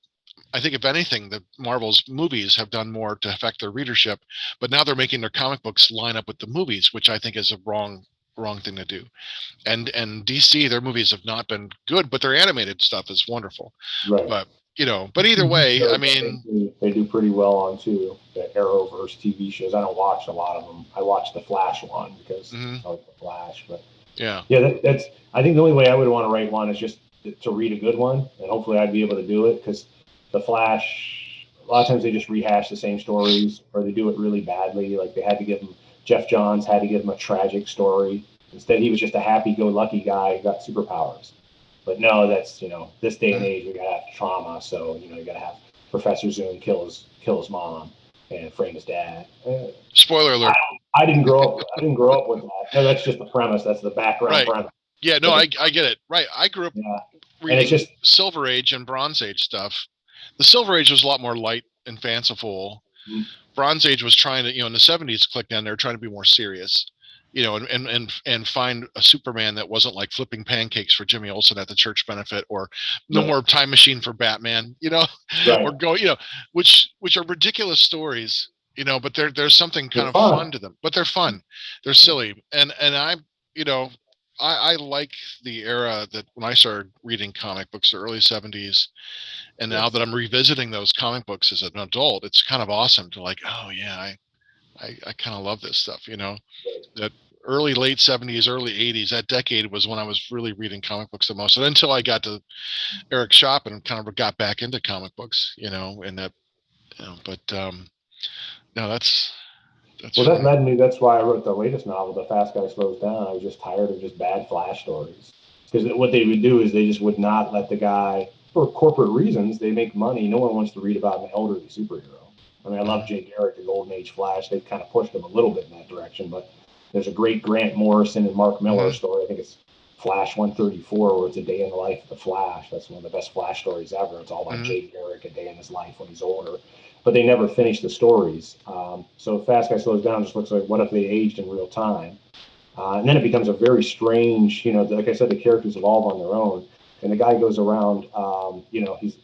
I think if anything, the Marvel's movies have done more to affect their readership, but now they're making their comic books line up with the movies, which I think is a wrong thing to do. And DC, their movies have not been good, but their animated stuff is wonderful. Right. But but either way, I mean, They do pretty well on too. The Arrowverse TV shows. I don't watch a lot of them. I watch the Flash one because I like the Flash. But yeah, that's. I think the only way I would want to write one is just to read a good one, and hopefully I'd be able to do it, because the Flash, a lot of times they just rehash the same stories, or they do it really badly. Like they had to give him Jeff Johns had to give him a tragic story. Instead, he was just a happy-go-lucky guy who got superpowers. But no, that's this day and age we gotta have trauma. So you gotta have Professor Zoom kill his mom and frame his dad. spoiler alert. I didn't grow up. I didn't grow up with that. No, that's just the premise. That's the background Right. premise. Yeah, no, I get it. Right. I grew up And it's reading just Silver Age and Bronze Age stuff. The Silver Age was a lot more light and fanciful. Bronze Age was trying to, in the 70s, clicked in, they were trying to be more serious, and find a Superman that wasn't like flipping pancakes for Jimmy Olsen at the church benefit, or no more time machine for Batman, or go, which are ridiculous stories, but there's something kind of fun to them, but they're fun. They're silly. And I like the era that when I started reading comic books, the early 70s. And now that I'm revisiting those comic books as an adult, it's kind of awesome to like, oh yeah, I kind of love this stuff, that early, late 70s, early 80s, that decade was when I was really reading comic books the most. And until I got to Eric's shop and kind of got back into comic books, and that, but no, that's well, that led me. That's why I wrote the latest novel, The Fast Guy Slows Down. I was just tired of just bad Flash stories, because what they would do is they just would not let the guy, for corporate reasons. They make money. No one wants to read about an elderly superhero. I mean, I love Jay Garrick, the Golden Age Flash. They've kind of pushed him a little bit in that direction, but there's a great Grant Morrison and Mark Miller story. I think it's Flash 134, where it's a day in the life of the Flash. That's one of the best Flash stories ever. It's all about Jay Garrick, a day in his life when he's older. But they never finished the stories. So Fast Guy Slows Down just looks like, what if they aged in real time? And then it becomes a very strange, like I said, the characters evolve on their own. And the guy goes around, he's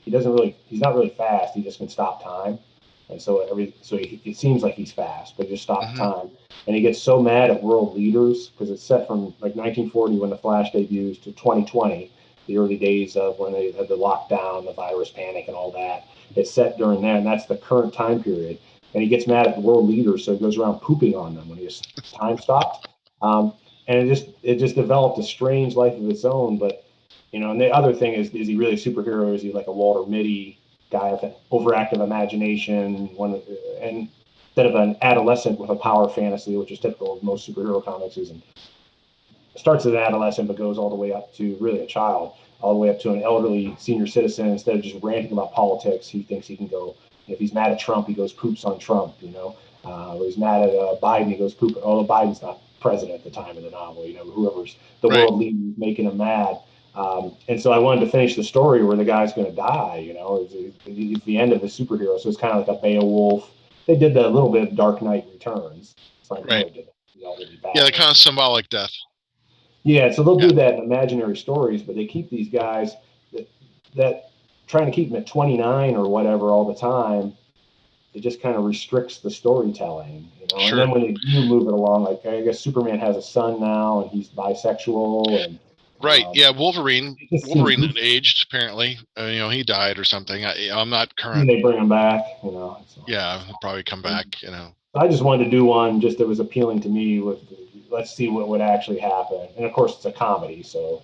not really fast. He just can stop time. And so it seems like he's fast, but just stops time. And he gets so mad at world leaders, because it's set from like 1940 when the Flash debuts to 2020, the early days of when they had the lockdown, the virus panic, and all that. It's set during that, and that's the current time period. And he gets mad at the world leaders, so he goes around pooping on them when his time stops. And it just developed a strange life of its own. But and the other thing is he really a superhero? Is he like a Walter Mitty guy with an overactive imagination? And instead of an adolescent with a power fantasy, which is typical of most superhero comics, starts as an adolescent but goes all the way up to really a child, all the way up to an elderly senior citizen. Instead of just ranting about politics, he thinks he can go. If he's mad at Trump, he goes poops on Trump. Or he's mad at Biden, he goes poop. Although Biden's not president at the time of the novel, whoever's the world leader is making him mad. And so I wanted to finish the story where the guy's going to die. It's the end of the superhero, so it's kind of like a Beowulf. They did a little bit of Dark Knight Returns. Frank Miller did it. Yeah, the kind of symbolic death. Yeah, so they'll do that in imaginary stories, but they keep these guys that trying to keep them at 29 or whatever all the time. It just kind of restricts the storytelling, Sure. And then when they do move it along, like I guess Superman has a son now, and he's bisexual, and yeah, Wolverine aged apparently. He died or something. I'm not current. And they bring him back, So. Yeah, he'll probably come back. I just wanted to do one just that was appealing to me. With let's see what would actually happen, and of course it's a comedy, so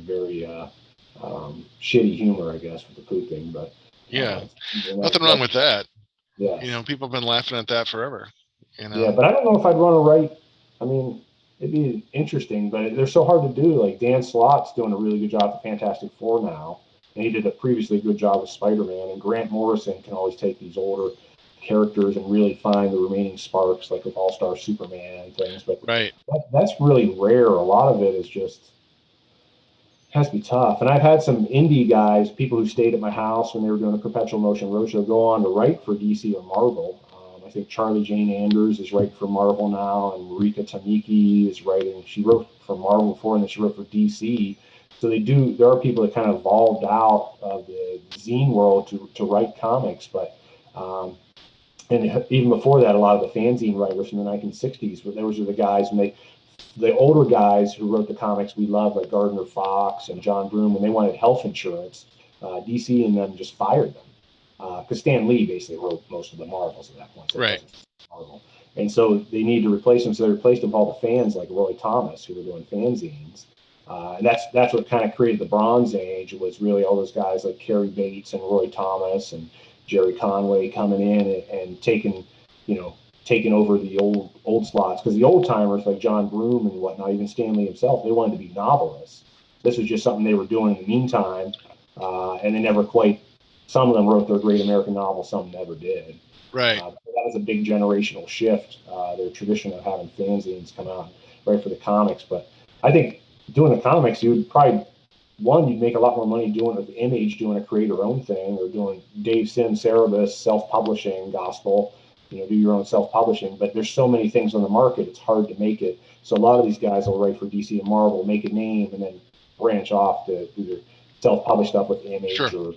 very shitty humor, I guess, with the pooping, but nothing wrong with that. Yeah, people have been laughing at that forever. Yeah, but I don't know if I'd want to write. I mean, it'd be interesting, but they're so hard to do. Like Dan Slott's doing a really good job with Fantastic Four now, and he did a previously good job with Spider-Man. And Grant Morrison can always take these older characters and really find the remaining sparks, like with All-Star Superman and things. But Right. that's really rare. A lot of it is just has to be tough. And I've had some indie guys, people who stayed at my house when they were doing a perpetual motion roadshow, go on to write for DC or Marvel. I think Charlie Jane Anders is writing for Marvel now, and Marika Tamiki is writing. She wrote for Marvel before, and then she wrote for DC. So they do. There are people that kind of evolved out of the zine world to write comics, but and even before that, a lot of the fanzine writers from the 1960s, those are the guys, and the older guys who wrote the comics we love, like Gardner Fox and John Broome, when they wanted health insurance, DC and them just fired them because Stan Lee basically wrote most of the Marvels at that point. So Right. Marvel. And so they need to replace them. So they replaced them with all the fans like Roy Thomas who were doing fanzines. And that's what kind of created the Bronze Age. It was really all those guys like Cary Bates and Roy Thomas and Jerry Conway coming in and taking over the old slots, because the old timers like John Broome and whatnot, even Stanley himself, they wanted to be novelists. This was just something they were doing in the meantime, and they never quite. Some of them wrote their great American novels, some never did. Right. That was a big generational shift. Their tradition of having fanzines come out right for the comics, but I think doing the comics, you'd make a lot more money doing it with Image, doing a creator-owned thing, or doing Dave Sim, Cerebus, self-publishing gospel. Do your own self-publishing, but there's so many things on the market, it's hard to make it. So a lot of these guys will write for DC and Marvel, make a name, and then branch off to either self-publish stuff with Image or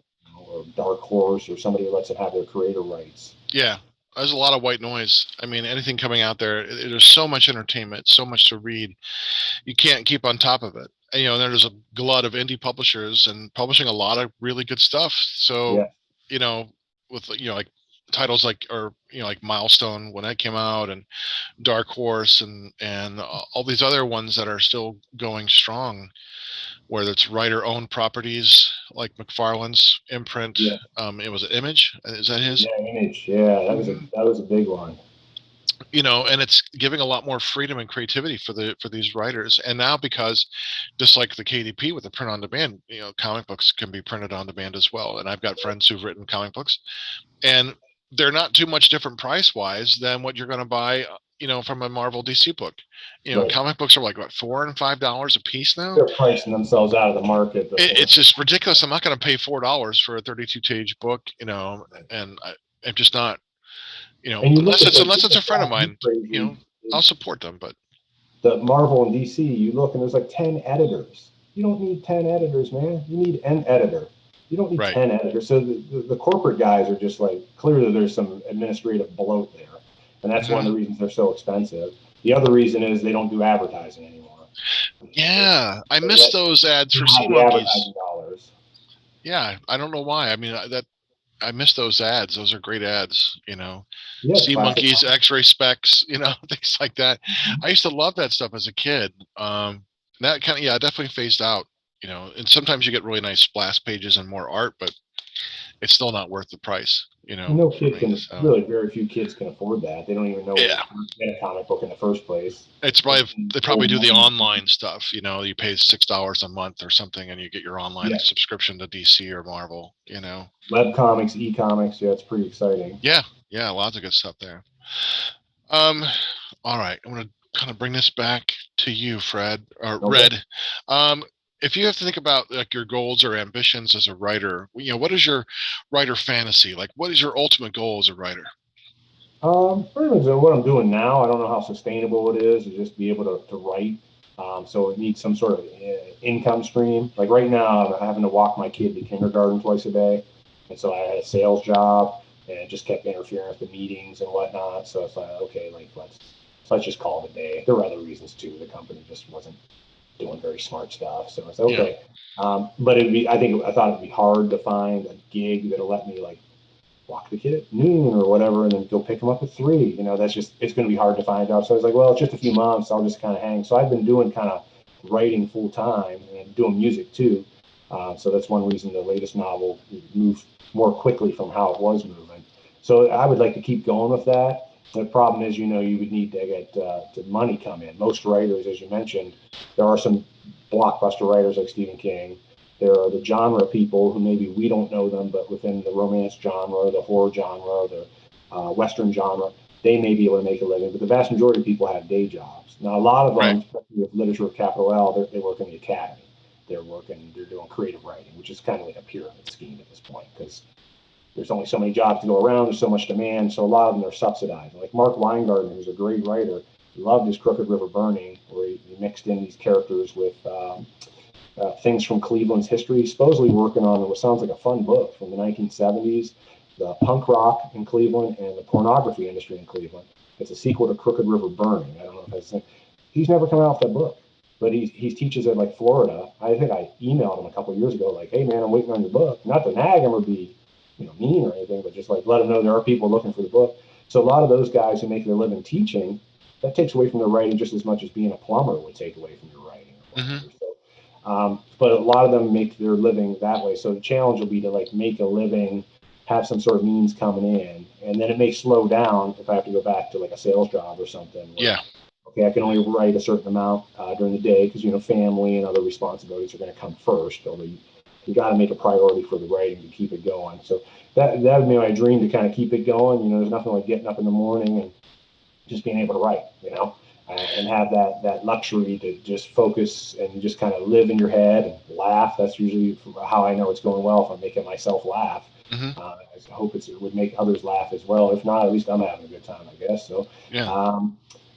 Dark Horse or somebody who lets them have their creator rights. Yeah, there's a lot of white noise. I mean, anything coming out there, there's so much entertainment, so much to read. You can't keep on top of it. And, there's a glut of indie publishers and publishing a lot of really good stuff. So, with like titles like Milestone when that came out, and Dark Horse, and all these other ones that are still going strong, whether it's writer-owned properties like McFarlane's imprint. Yeah. It was Image. Is that his? Yeah, Image. Yeah, that was a big one. And it's giving a lot more freedom and creativity for these writers. And now, because just like the KDP with the print on demand, comic books can be printed on demand as well. And I've got friends who've written comic books, and they're not too much different price wise than what you're going to buy from a Marvel DC book. Right. Comic books are like what, $4 and $5 a piece now. They're pricing themselves out of the market. It's just ridiculous. I'm not going to pay $4 for a 32-page book, and I'm just not. Unless it's a friend of mine, I'll support them. But the Marvel and DC, you look and there's like 10 editors. You don't need 10 editors, man. You need an editor. You don't need 10 editors. So the corporate guys are just like, clearly there's some administrative bloat there. And that's one of the reasons they're so expensive. The other reason is they don't do advertising anymore. Yeah, I miss those ads for Sea Monkeys. Yeah, I don't know why. I mean, I miss those ads. Those are great ads, Sea Monkeys, X-ray specs, things like that. I used to love that stuff as a kid. That kind of, definitely phased out, and sometimes you get really nice splash pages and more art, but it's still not worth the price, No kid can, really very few kids can afford that. They don't even know where to get a comic book in the first place. It's they probably do the online stuff, you pay $6 a month or something and you get your online subscription to DC or Marvel, Web comics, e-comics, it's pretty exciting. Yeah, lots of good stuff there. All right, I'm gonna kind of bring this back to you, Fred, or Red. If you have to think about like your goals or ambitions as a writer, what is your writer fantasy? Like, what is your ultimate goal as a writer? Pretty much what I'm doing now. I don't know how sustainable it is to just be able to write. So it needs some sort of income stream. Like right now, I'm having to walk my kid to kindergarten twice a day. And so I had a sales job and it just kept interfering with the meetings and whatnot. So it's like, okay, let's just call it a day. There were other reasons too. The company just wasn't doing very smart stuff. So it's okay. But I thought it'd be hard to find a gig that'll let me like walk the kid at noon or whatever, and then go pick him up at 3. It's going to be hard to find a job. So I was like, well, it's just a few months. I'll just kind of hang. So I've been doing kind of writing full time and doing music too. So that's one reason the latest novel moved more quickly from how it was moving. So I would like to keep going with that. The problem is, you would need to get the money come in. Most writers, as you mentioned, there are some blockbuster writers like Stephen King. There are the genre people who maybe we don't know them, but within the romance genre, the horror genre, the Western genre, they may be able to make a living, but the vast majority of people have day jobs. Now, a lot of Right. them, especially with literature with capital L, they work in the academy. They're doing creative writing, which is kind of like a pyramid scheme at this point because there's only so many jobs to go around. There's so much demand, so a lot of them are subsidized. Like Mark Weingarten, who's a great writer, loved his Crooked River Burning, where he mixed in these characters with things from Cleveland's history. He's supposedly working on what sounds like a fun book from the 1970s, the punk rock in Cleveland and the pornography industry in Cleveland. It's a sequel to Crooked River Burning. I don't know if that's the thing. He's never come out with that book, but he teaches at like Florida. I think I emailed him a couple of years ago, like, "Hey man, I'm waiting on your book." Not to nag him or be mean or anything, but just like let him know there are people looking for the book. So a lot of those guys who make their living teaching, that takes away from their writing just as much as being a plumber would take away from your writing or Hmm. whatever. So, but a lot of them make their living that way. So the challenge will be to like make a living, have some sort of means coming in, and then it may slow down if I have to go back to like a sales job or something. Where, Yeah. okay, I can only write a certain amount during the day because family and other responsibilities are going to come first. Although you got to make a priority for the writing to keep it going. So that would be my dream to kind of keep it going. There's nothing like getting up in the morning and just being able to write. And have that luxury to just focus and just kind of live in your head and laugh. That's usually how I know it's going well if I'm making myself laugh. Hmm. I hope it would make others laugh as well. If not, at least I'm having a good time, I guess. So, Yeah.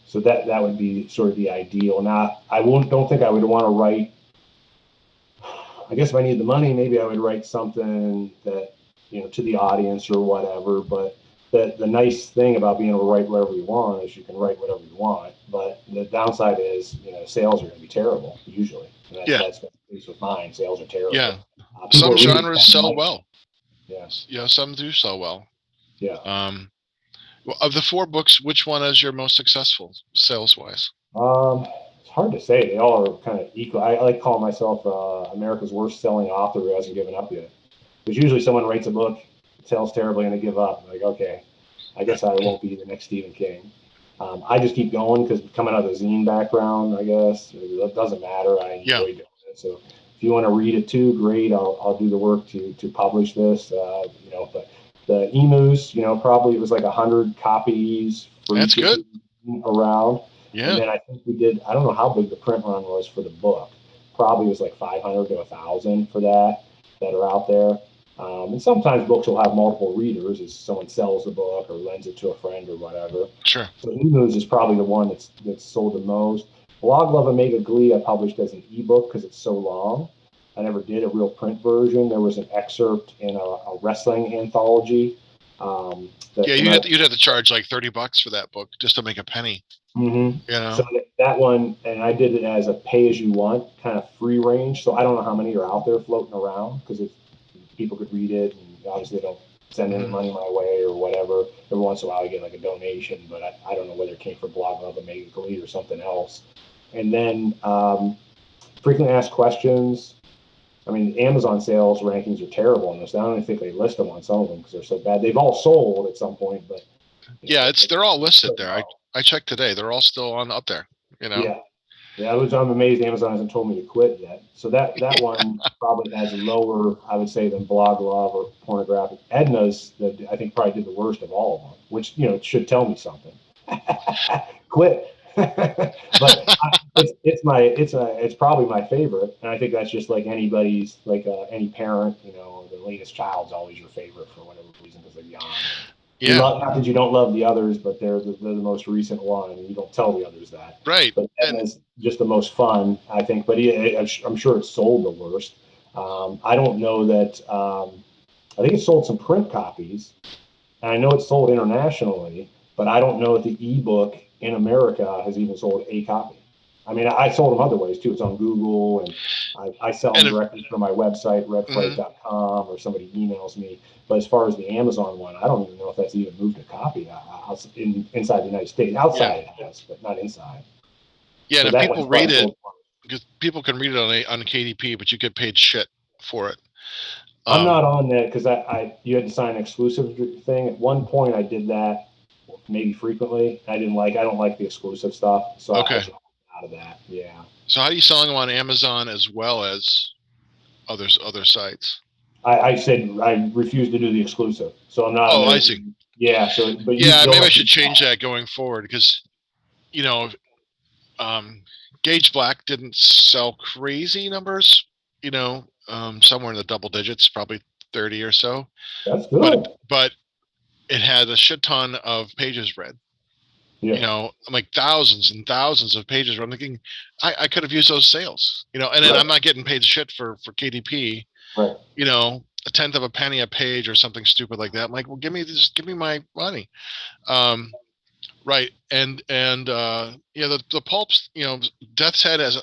so that would be sort of the ideal. Now, don't think I would want to write. I guess if I need the money, maybe I would write something that to the audience or whatever. But the nice thing about being able to write whatever you want is you can write whatever you want. But the downside is sales are going to be terrible usually. And Yeah. that's the case with mine. Sales are terrible. Yeah. People Some are reading genres something sell like well. yeah, Some do sell well. yeah. Well, of the 4 books, which one is your most successful sales wise? It's hard to say. They all are kind of equal. I like calling myself America's worst selling author who hasn't given up yet. Because usually someone writes a book, it sells terribly, and they give up. Like, okay, I guess I won't be the next Stephen King. I just keep going because coming out of the zine background, I guess it doesn't matter. I Yeah. enjoy doing it. So if you want to read it too, great. I'll do the work to publish this. But the emus, probably it was like 100 copies for That's each of good. them around. And Yeah. then I think we did. I don't know how big the print run was for the book. Probably was like 500 to 1,000 for that are out there. And sometimes books will have multiple readers as someone sells the book or lends it to a friend or whatever. Sure. So Emus is probably the one that's sold the most. Blog Love Omega Glee I published as an ebook because it's so long. I never did a real print version. There was an excerpt in a wrestling anthology that Yeah, came out. you'd have to charge like $30 for that book just to make a penny. Mm-hmm. You So know. that one, and I did it as a pay as you want kind of free range. So I don't know how many are out there floating around because people could read it, and obviously they don't send any Mhm. money my way or whatever. Every once in a while, I get like a donation, but I don't know whether it came from Blog Love Omega Glee or something else. And then frequently asked questions. I mean, Amazon sales rankings are terrible on this. I don't even think they list them on some of them because they're so bad. They've all sold at some point, but Yeah, they're all listed so there. I low. I checked today. They're all still on up there. You know. Yeah, yeah, I'm amazed Amazon hasn't told me to quit yet. So that one probably has lower, I would say, than Blog Love or Pornographic. Edna's, I think, probably did the worst of all of them, which it should tell me something. Quit. But it's probably my favorite, and I think that's just like anybody's, like any parent, the latest child's always your favorite for whatever reason because they're young. You Yeah. love, not that you don't love the others, but they're the most recent one, and you don't tell the others that. Right. But And Edna's just the most fun, I think. But I'm sure it's sold the worst. I don't know that. I think it sold some print copies, and I know it's sold internationally, but I don't know if the ebook in America has even sold a copy. I mean, I sold them other ways too. It's on Google, and I sell them and if directly from my website, mhm. redfright.com, or somebody emails me. But as far as the Amazon one, I don't even know if that's even moved a copy inside the United States. Yeah. Outside it has, but not inside. Yeah, and So if that one's people read probably it, sold. because people can read it on KDP, but you get paid shit for it. I'm Um. not on that because you had to sign an exclusive thing. At one point, I did that maybe frequently. I don't like the exclusive stuff, so I Okay. dropped out of that. Yeah. So how are you selling them on Amazon as well as other sites? I said I refuse to do the exclusive, so I'm not. Oh, I see. Yeah. So, but you Yeah, maybe go I into should change that going forward because you know, Gage Black didn't sell crazy numbers. Somewhere in the double digits, probably 30 or so. that's But good. but it had a shit ton of pages read. Yeah. I'm like thousands and thousands of pages. Where I'm thinking, I could have used those sales. And then Right. I'm not getting paid shit for KDP. Right. A tenth of a penny a page or something stupid like that. I'm like, well, give me my money. Um, right. And the pulps. Death's Head has.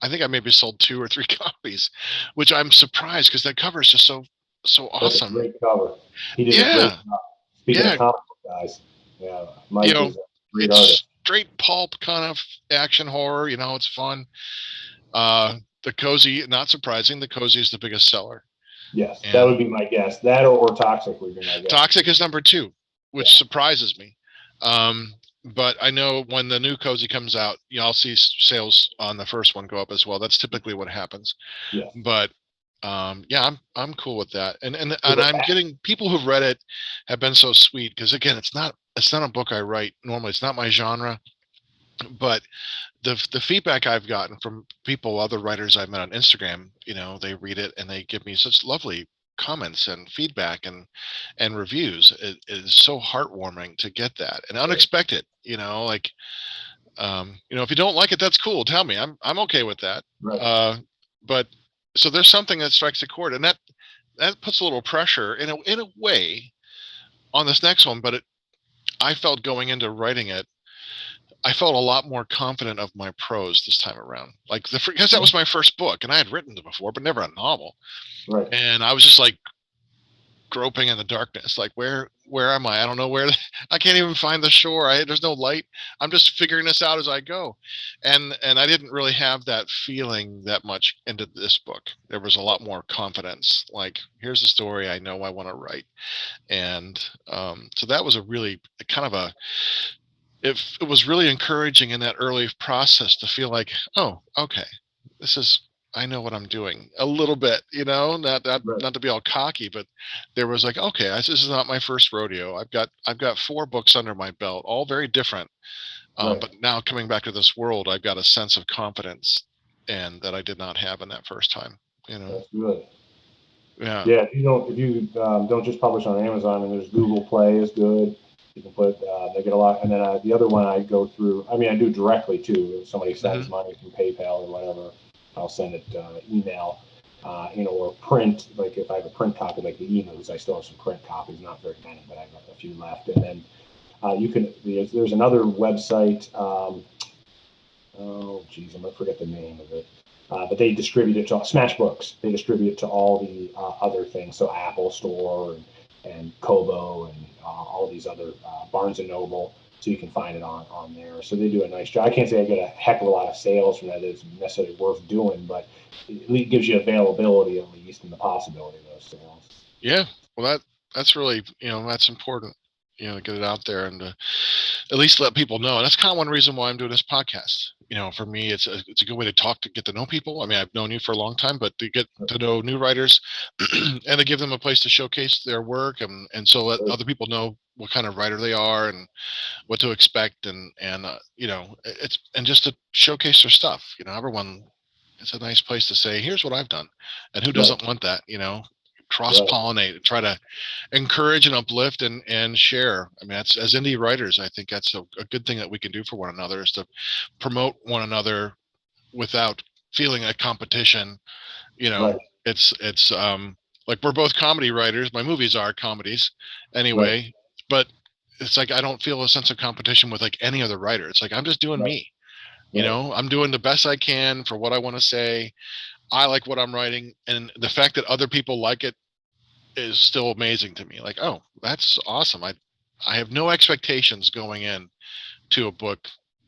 I think I maybe sold 2 or 3 copies, which I'm surprised because that cover is just so That's a awesome. great cover. He did a great Yeah, job. Speaking of yeah. comic book guys, yeah, You Mike know, is a great artist. it's straight pulp kind of action horror. It's fun. The cozy, not surprising, the cozy is the biggest seller. Yes, that would And be my guess. That or Toxic would be my guess. Toxic is number 2, Yeah. which surprises me. But I know when the new cozy comes out, I'll see sales on the first one go up as well. That's typically what happens. Yes. But yeah, I'm cool with that. So And I'm getting people who've read it have been so sweet because again, it's not a book I write normally. It's not my genre, but the feedback I've gotten from people, other writers I've met on Instagram, they read it and they give me such lovely comments and feedback and reviews. It is so heartwarming to get that and right. unexpected. Like if you don't like it, that's cool. Tell me. I'm okay with that. Right. But so there's something that strikes a chord, and that puts a little pressure in a way on this next one. But I felt going into writing it, I felt a lot more confident of my prose this time around. Like because that was my first book, and I had written it before, but never a novel. Right. And I was just like groping in the darkness, like where am I? I don't know where. I can't even find the shore. There's no light. I'm just figuring this out as I go. And I didn't really have that feeling that much into this book. There was a lot more confidence. Like here's the story I know I want to write, and so that was a really kind of a it was really encouraging in that early process to feel like, oh, okay, this is I know what I'm doing a little bit, not not Right. not to be all cocky, but there was like, okay, this is not my first rodeo. I've got 4 books under my belt, all very different. Right. But now coming back to this world, I've got a sense of confidence and that I did not have in that first time. That's good. Yeah. Yeah. If you don't just publish on Amazon, and there's Google Play is good. You can put they get a lot, and then the other one I go through. I mean, I do directly too. If somebody sends Hmm. money from PayPal or whatever, I'll send it email. Or print. Like if I have a print copy, like the e-news, I still have some print copies, not very many, but I have a few left. And then you can. There's another website. Oh, geez, I'm gonna forget the name of it. But they distribute it to Smash Books. They distribute it to all the other things, so Apple Store and Kobo and all these other Barnes and Noble. So you can find it on there. So they do a nice job. I can't say I get a heck of a lot of sales from that. It's necessarily worth doing, but it gives you availability at least and the possibility of those sales. Yeah. Well, that's really, that's important, to get it out there and at least let people know. And that's kind of one reason why I'm doing this podcast. For me, it's a good way to talk, to get to know people. I mean, I've known you for a long time, but to get to know new writers and to give them a place to showcase their work and so let other people know what kind of writer they are and what to expect and it's and just to showcase their stuff. Everyone, it's a nice place to say, here's what I've done, and who Right, doesn't want that? Cross right, pollinate and try to encourage and uplift and share. I mean, that's as indie writers, I think that's a good thing that we can do for one another is to promote one another without feeling a competition. You know, right, it's like we're both comedy writers. My movies are comedies right, anyway, but it's like I don't feel a sense of competition with like any other writer. It's like I'm just doing right, me. right, I'm doing the best I can for what I want to say. I like what I'm writing, and the fact that other people like it is still amazing to me. Like, oh, that's awesome. I have no expectations going in to a book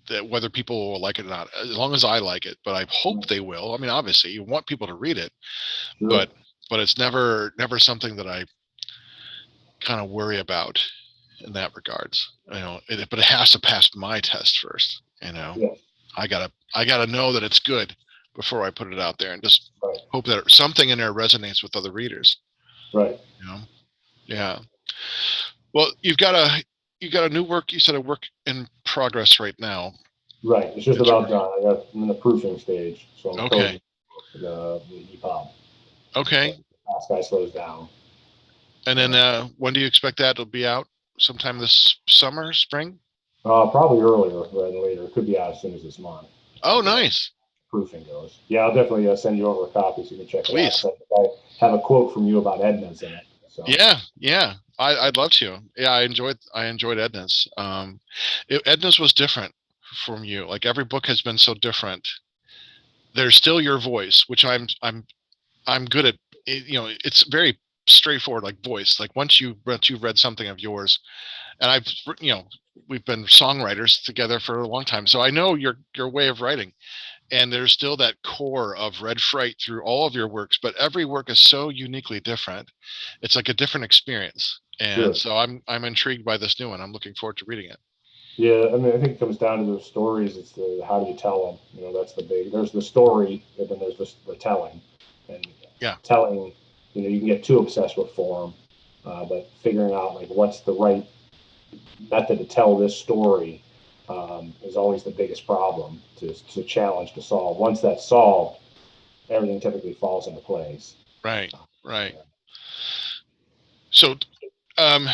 that whether people will like it or not, as long as I like it. But I hope right. they will. I mean, obviously, you want people to read it, Sure. but it's never something that I kind of worry about in that regards. But it has to pass my test first. Yes. I gotta know that it's good. before I put it out there, and just Right. hope that something in there resonates with other readers. Right. You know? Yeah. Well, you've got a new work. You said a work in progress right now Right. It's just that you're about working. done. I'm in the proofing stage, so I'm Okay. coding the EPUB. So Okay. fast guy slows down. And then when do you expect that to be out? Sometime this summer, spring? Probably earlier rather than later. It could be out as soon as this month. Oh, As nice. proofing goes. Yeah, I'll definitely send you over a copy so you can check it out. Please. 'Cause I have a quote from you about Edna's in it. So Yeah, yeah. I'd love to. Yeah, I enjoyed Edna's. Edna's was different from you. Like every book has been so different. There's still your voice, which I'm good at. It's very straightforward, like voice. Like once you've read something of yours, and we've been songwriters together for a long time, so I know your way of writing. And there's still that core of Wred Fright through all of your works, but every work is so uniquely different. It's like a different experience, and sure. so I'm intrigued by this new one. I'm looking forward to reading it. Yeah, I mean, I think it comes down to those stories. It's the how do you tell them? You know, that's the big. There's the story, and then there's the telling. And Yeah, telling, you can get too obsessed with form, but figuring out like what's the right method to tell this story is always the biggest problem to challenge to solve. Once that's solved, everything typically falls into place. right, right. So, um,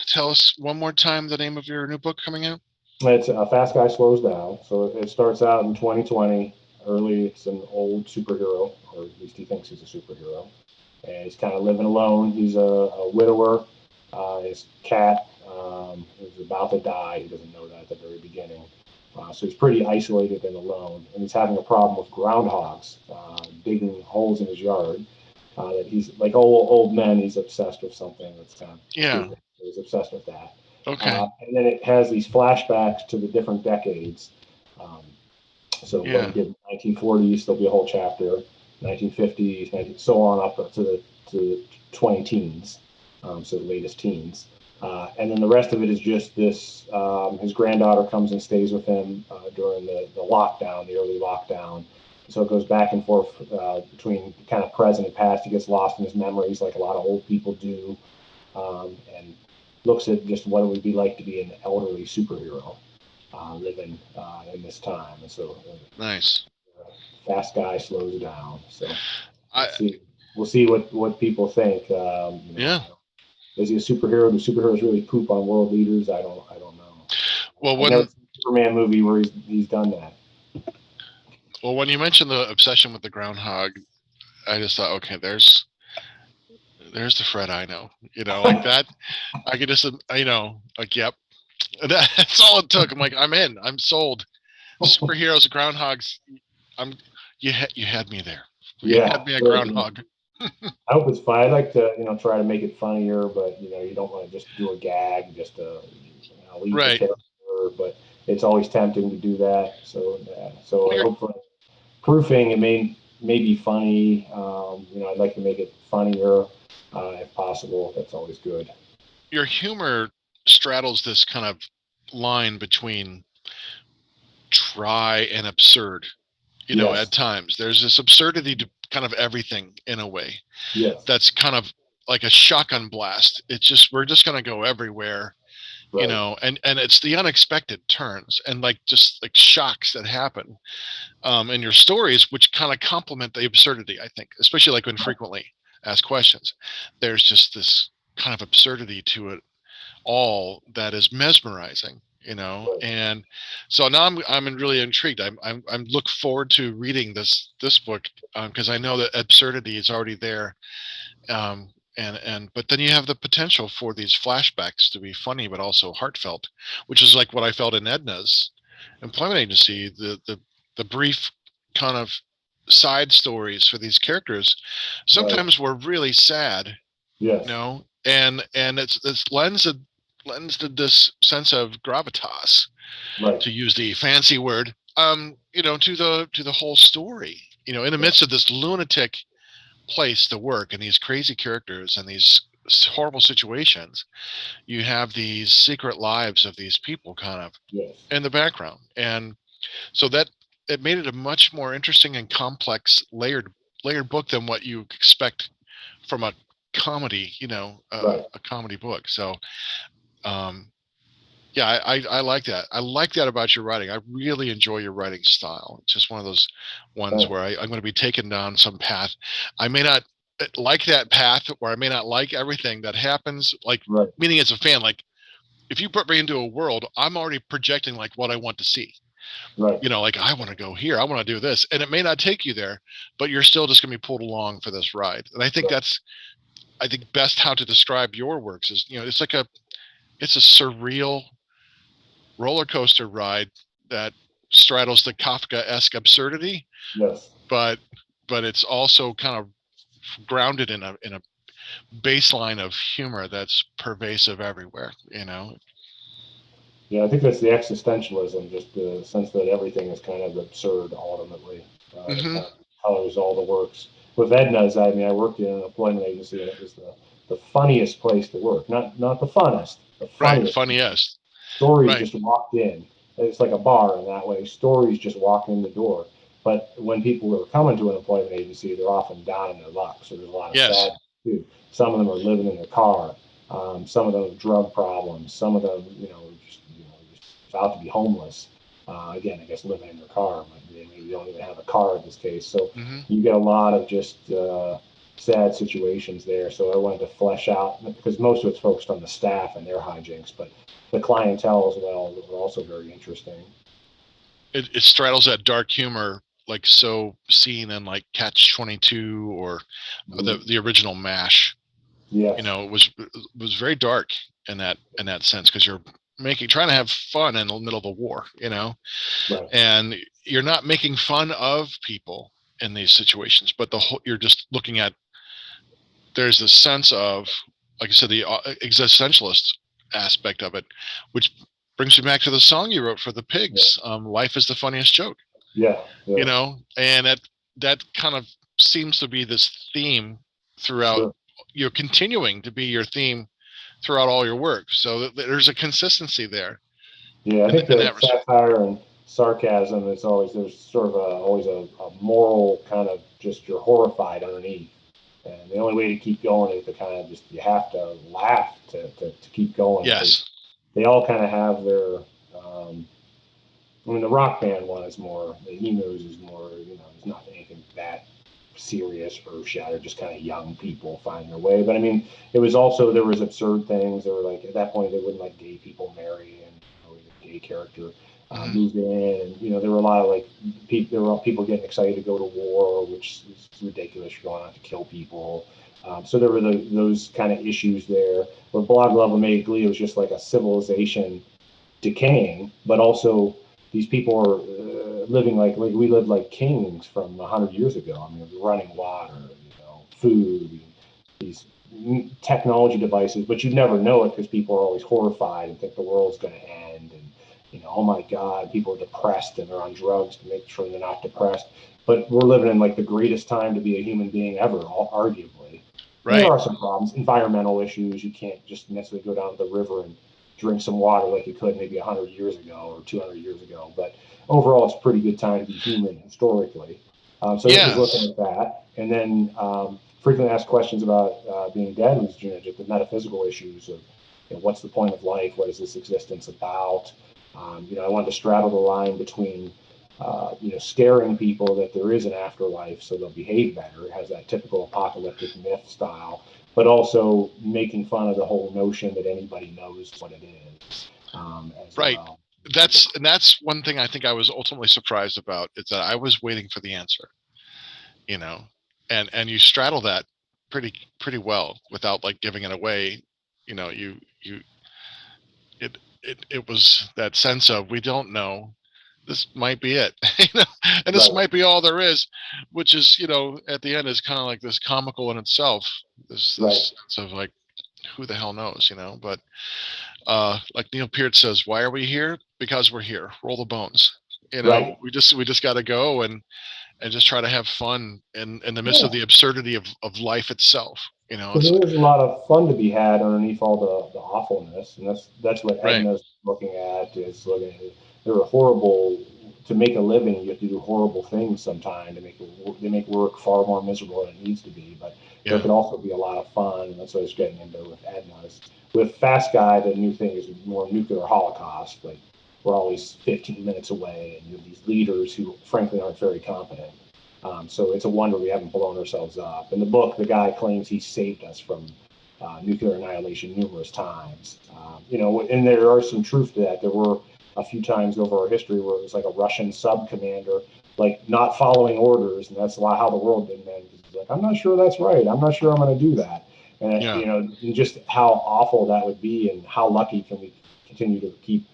tell us one more time the name of your new book coming out. It's a fast guy slows down. So it starts out in 2020. Early, it's an old superhero, or at least he thinks he's a superhero, and he's kind of living alone. He's a widower. His cat is about to die. He doesn't know that at the very beginning. So he's pretty isolated and alone, and he's having a problem with groundhogs digging holes in his yard. That he's like old men. He's obsessed with something that's kind of Yeah. creepy. He's obsessed with that. Okay. And then it has these flashbacks to the different decades. Um, so what he Yeah. did in the 1940s, there'll be a whole chapter. 1950s, 19, so on up to 20 teens, so the latest teens. And then the rest of it is just this. His granddaughter comes and stays with him during the lockdown, the early lockdown. So it goes back and forth between kind of present and past. He gets lost in his memories, like a lot of old people do, and looks at just what it would be like to be an elderly superhero living in this time. And so Nice. fast guy slows down. So we'll I see. We'll see what people think. Yeah. Is he a superhero? Do superheroes really poop on world leaders? I don't know. Well, I've never when seen a Superman movie where he's done that. when you mentioned the obsession with the groundhog, I just thought, okay, there's the Fred I know. Like that. I could just, like, yep. That's all it took. I'm like, I'm in. I'm sold. Superheroes, groundhogs. I'm. You had me there. You Yeah, had me a really good. groundhog. I hope it's fun. I'd like to try to make it funnier, but you don't want to just do a gag just to leave the Right. character. But it's always tempting to do that. So Well, hopefully proofing it may be funny. I'd like to make it funnier if possible. That's always good. your humor straddles this kind of line between dry and absurd. At Yes. times there's this absurdity to kind of everything in a way Yes. that's kind of like a shotgun blast. It's just we're just gonna go everywhere, Right. and it's the unexpected turns and like just like shocks that happen in your stories, which kind of complement the absurdity. I think, especially like when frequently asked questions, there's just this kind of absurdity to it all that is mesmerizing, Right. and so now I'm really intrigued. I'm look forward to reading this book, because I know that absurdity is already there, and but then you have the potential for these flashbacks to be funny but also heartfelt, which is like what I felt in Edna's employment agency. The brief kind of side stories for these characters Right. sometimes were really sad, Yes. and it's lends to this sense of gravitas, Right. to use the fancy word, to the whole story, in the Yeah. midst of this lunatic place to work and these crazy characters and these horrible situations. You have these secret lives of these people kind of Yes. in the background, and so that it made it a much more interesting and complex layered book than what you expect from a comedy, Right. a comedy book. So um yeah, I like that. I like that about your writing. I really enjoy your writing style. It's just one of those ones Thanks. where I'm going to be taken down some path. I may not like that path, or I may not like everything that happens. Like, Right. meaning as a fan, like if you put me into a world, I'm already projecting like what I want to see. Right. Like I want to go here, I want to do this, and it may not take you there, but you're still just going to be pulled along for this ride. And I think Right. that's, I think best how to describe your works is, it's a surreal roller coaster ride that straddles the Kafka-esque absurdity, Yes. but it's also kind of grounded in a baseline of humor that's pervasive everywhere. Yeah, I think that's the existentialism, just the sense that everything is kind of absurd ultimately. That Hmm. kind of colors all the works. With Edna's, I mean, I worked in an employment agency, and it was the funniest place to work. Not the funnest, the Right, funniest. funniest. Stories Right. just walked in. It's like a bar in that way. Stories just walk in the door. But when people are coming to an employment agency, they're often down in their luck. So there's a lot of Yes. sad too. Some of them are living in their car. Some of them have drug problems. Some of them, just about to be homeless. Again, I guess living in their car. Maybe they don't even have a car in this case. So Hmm. you get a lot of just sad situations there. So I wanted to flesh out because most of it's focused on the staff and their hijinks, but the clientele as well were also very interesting. It straddles that dark humor, like so seen in like Catch 22 or Mm. the original MASH. Yes. It was very dark in that sense, because you're trying to have fun in the middle of a war, Right. and you're not making fun of people in these situations, but you're just looking at, there's this sense of, like I said, the existentialist aspect of it, which brings me back to the song you wrote for the Yeah. pigs. Life is the funniest joke. Yeah. Yes. And that kind of seems to be this theme throughout. Sure. You're continuing to be your theme throughout all your work, so there's a consistency there Yeah. I think in the that respect. satire and sarcasm is always there's sort of always a moral kind of just you're horrified underneath. And the only way to keep going is to kind of just you have to laugh to keep going because Yes. they all kind of have their I mean, the rock band one is more, the emos is more, it's not anything that serious or shattered, just kind of young people find their way. But I mean, it was also, there was absurd things. There were like, at that point, they wouldn't let gay people marry, and the gay character Hmm. moved in. And, there were a lot of like, there were people getting excited to go to war, which is ridiculous. You're going out to kill people. So there were those kind of issues there. Where Blog Love Made Glee was just like a civilization decaying, but also these people are living like we lived like kings from 100 years ago. I mean, running water, food, these technology devices, but you never know it because people are always horrified and think the world's going to end. And oh my God, people are depressed and they're on drugs to make sure they're not depressed. But we're living in like the greatest time to be a human being ever, arguably. And there Right. are some problems, environmental issues. You can't just necessarily go down to the river and drink some water like you could maybe 100 years ago or 200 years ago. But overall, it's a pretty good time to be human historically. So it was looking Yes. at that. And then frequently asked questions about being dead was just the metaphysical issues of what's the point of life? What is this existence about? I wanted to straddle the line between scaring people that there is an afterlife so they'll behave better. It has that typical apocalyptic myth style, but also making fun of the whole notion that anybody knows what it is as Right. well. That's one thing I think I was ultimately surprised about, is that I was waiting for the answer, you know, and you straddle that pretty well without like giving it away. You it was that sense of, we don't know, this might be it, and this Right, might be all there is, which is, at the end is kind of like this comical in itself. right, This sense of like, who the hell knows, but like Neil Peart says, why are we here? Because we're here. Roll the bones. right. We just got to go and just try to have fun in the midst Yeah. of the absurdity of life itself. Because It's there like, is a lot of fun to be had underneath all the awfulness, and that's what right. Edna's looking at. Is looking at there are horrible. to make a living, you have to do horrible things sometimes they make work far more miserable than it needs to be. But there could also be a lot of fun, and that's what I was getting into with Edna's. With Fast Guy, the new thing is more nuclear holocaust. Like, we're always 15 minutes away, and you have these leaders who, frankly, aren't very competent. So it's a wonder we haven't blown ourselves up. In the book, the guy claims he saved us from nuclear annihilation numerous times. And there are some truth to that. There were a few times over our history where it was like a Russian sub commander, like, not following orders, and that's how the world didn't end. He's like, I'm not sure that's right. I'm not sure I'm going to do that. And and just how awful that would be, and how lucky can we continue to keep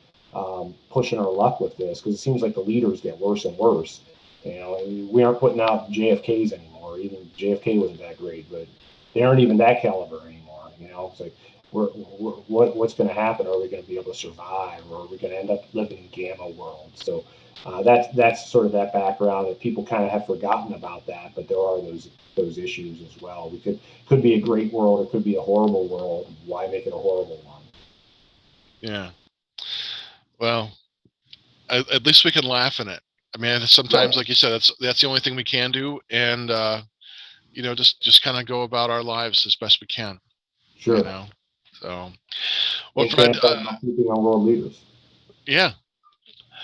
pushing our luck with this, because it seems like the leaders get worse and worse. We aren't putting out JFKs anymore. Even JFK wasn't that great, but they aren't even that caliber anymore. It's like, what's going to happen? Are we going to be able to survive, or are we going to end up living in gamma world? So that's sort of that background, that people kind of have forgotten about that, but there are those issues as well. We could be a great world, it could be a horrible world. Why make it a horrible one? Yeah. Well, at least we can laugh in it. I mean, sometimes, like you said, that's the only thing we can do, and just kind of go about our lives as best we can. Sure. So, well, Fred, keeping on world leaders. Yeah.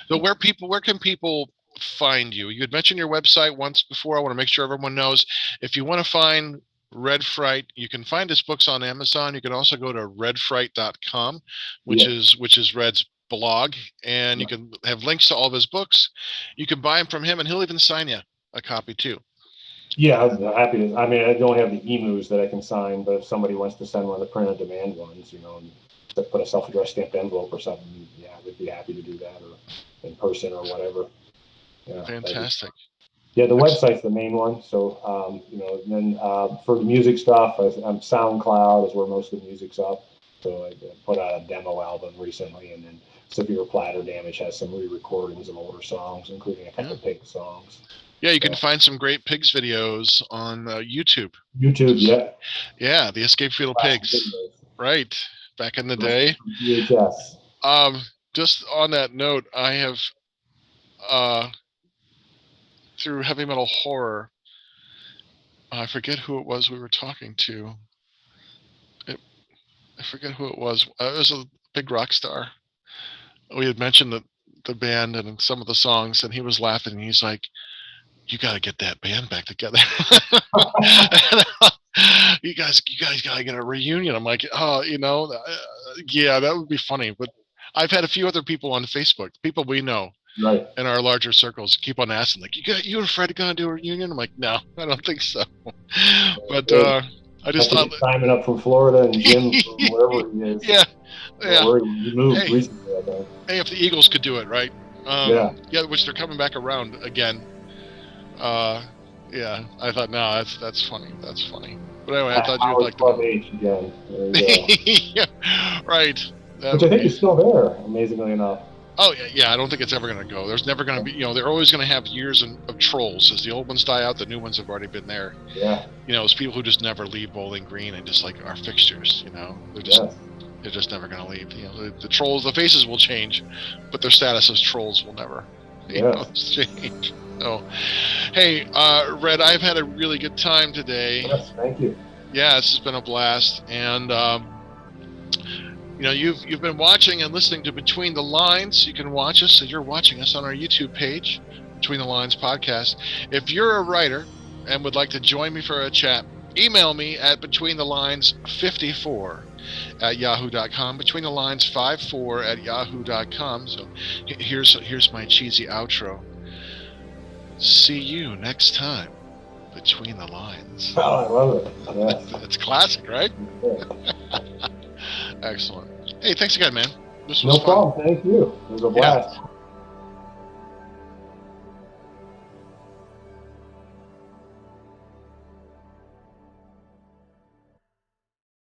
So where can people find you? You had mentioned your website once before. I want to make sure everyone knows. If you want to find Wred Fright, you can find his books on Amazon. You can also go to wredfright.com, which is Red's blog, and you can have links to all of his books. You can buy them from him, and he'll even sign you a copy too. Yeah, I'm happy to. I mean, I don't have the emus that I can sign, but if somebody wants to send one of the print on demand ones, to put a self-addressed stamped envelope or something, we'd be happy to do that, or in person or whatever. Yeah, fantastic. The website's the main one. So, then for the music stuff, I'm SoundCloud is where most of the music's up. So I put out a demo album recently, and then Severe Platter Damage has some re-recordings of older songs, including a couple of Pig songs. Yeah, you can find some great Pigs videos on YouTube. Yeah, the Escape Fetal Pigs. Right, back in the day. VHS. Just on that note, I have through Heavy Metal Horror, I forget who it was we were talking to. I forget who it was. It was a big rock star. We had mentioned the band and some of the songs, and he was laughing. And he's like, "You got to get that band back together. you guys got to get a reunion." I'm like, "Oh, yeah, that would be funny." But I've had a few other people on Facebook, people we know, right, in our larger circles, keep on asking, like, "You and Fred gonna do a reunion?" I'm like, "No, I don't think so." But I just thought Simon up from Florida and Jim from wherever he is. Yeah. He moved recently, I think. Hey, if the Eagles could do it, right? Which they're coming back around again. I thought, no, that's funny. That's funny. But anyway, I thought you'd like to know. Again. There you go. Yeah, right. Which I think is still there, amazingly enough. Oh yeah. I don't think it's ever going to go. There's never going to be. They're always going to have years of trolls. As the old ones die out, the new ones have already been there. Yeah. It's people who just never leave Bowling Green and just like our fixtures. They're just never going to leave. The trolls, the faces will change, but their status as trolls will never change. So, hey, Wred, I've had a really good time today. Yes, thank you. Yeah, this has been a blast, and you've been watching and listening to Between the Lines. You can watch us, as you're watching us, on our YouTube page, Between the Lines Podcast. If you're a writer and would like to join me for a chat, email me at betweenthelines54@yahoo.com, betweenthelines54@yahoo.com. So here's my cheesy outro. See you next time, Between the Lines. Oh, I love it. Yeah. It's classic, right? Yeah. Excellent. Hey, thanks again, man. This was fun. Problem. Thank you. It was a blast. Yeah.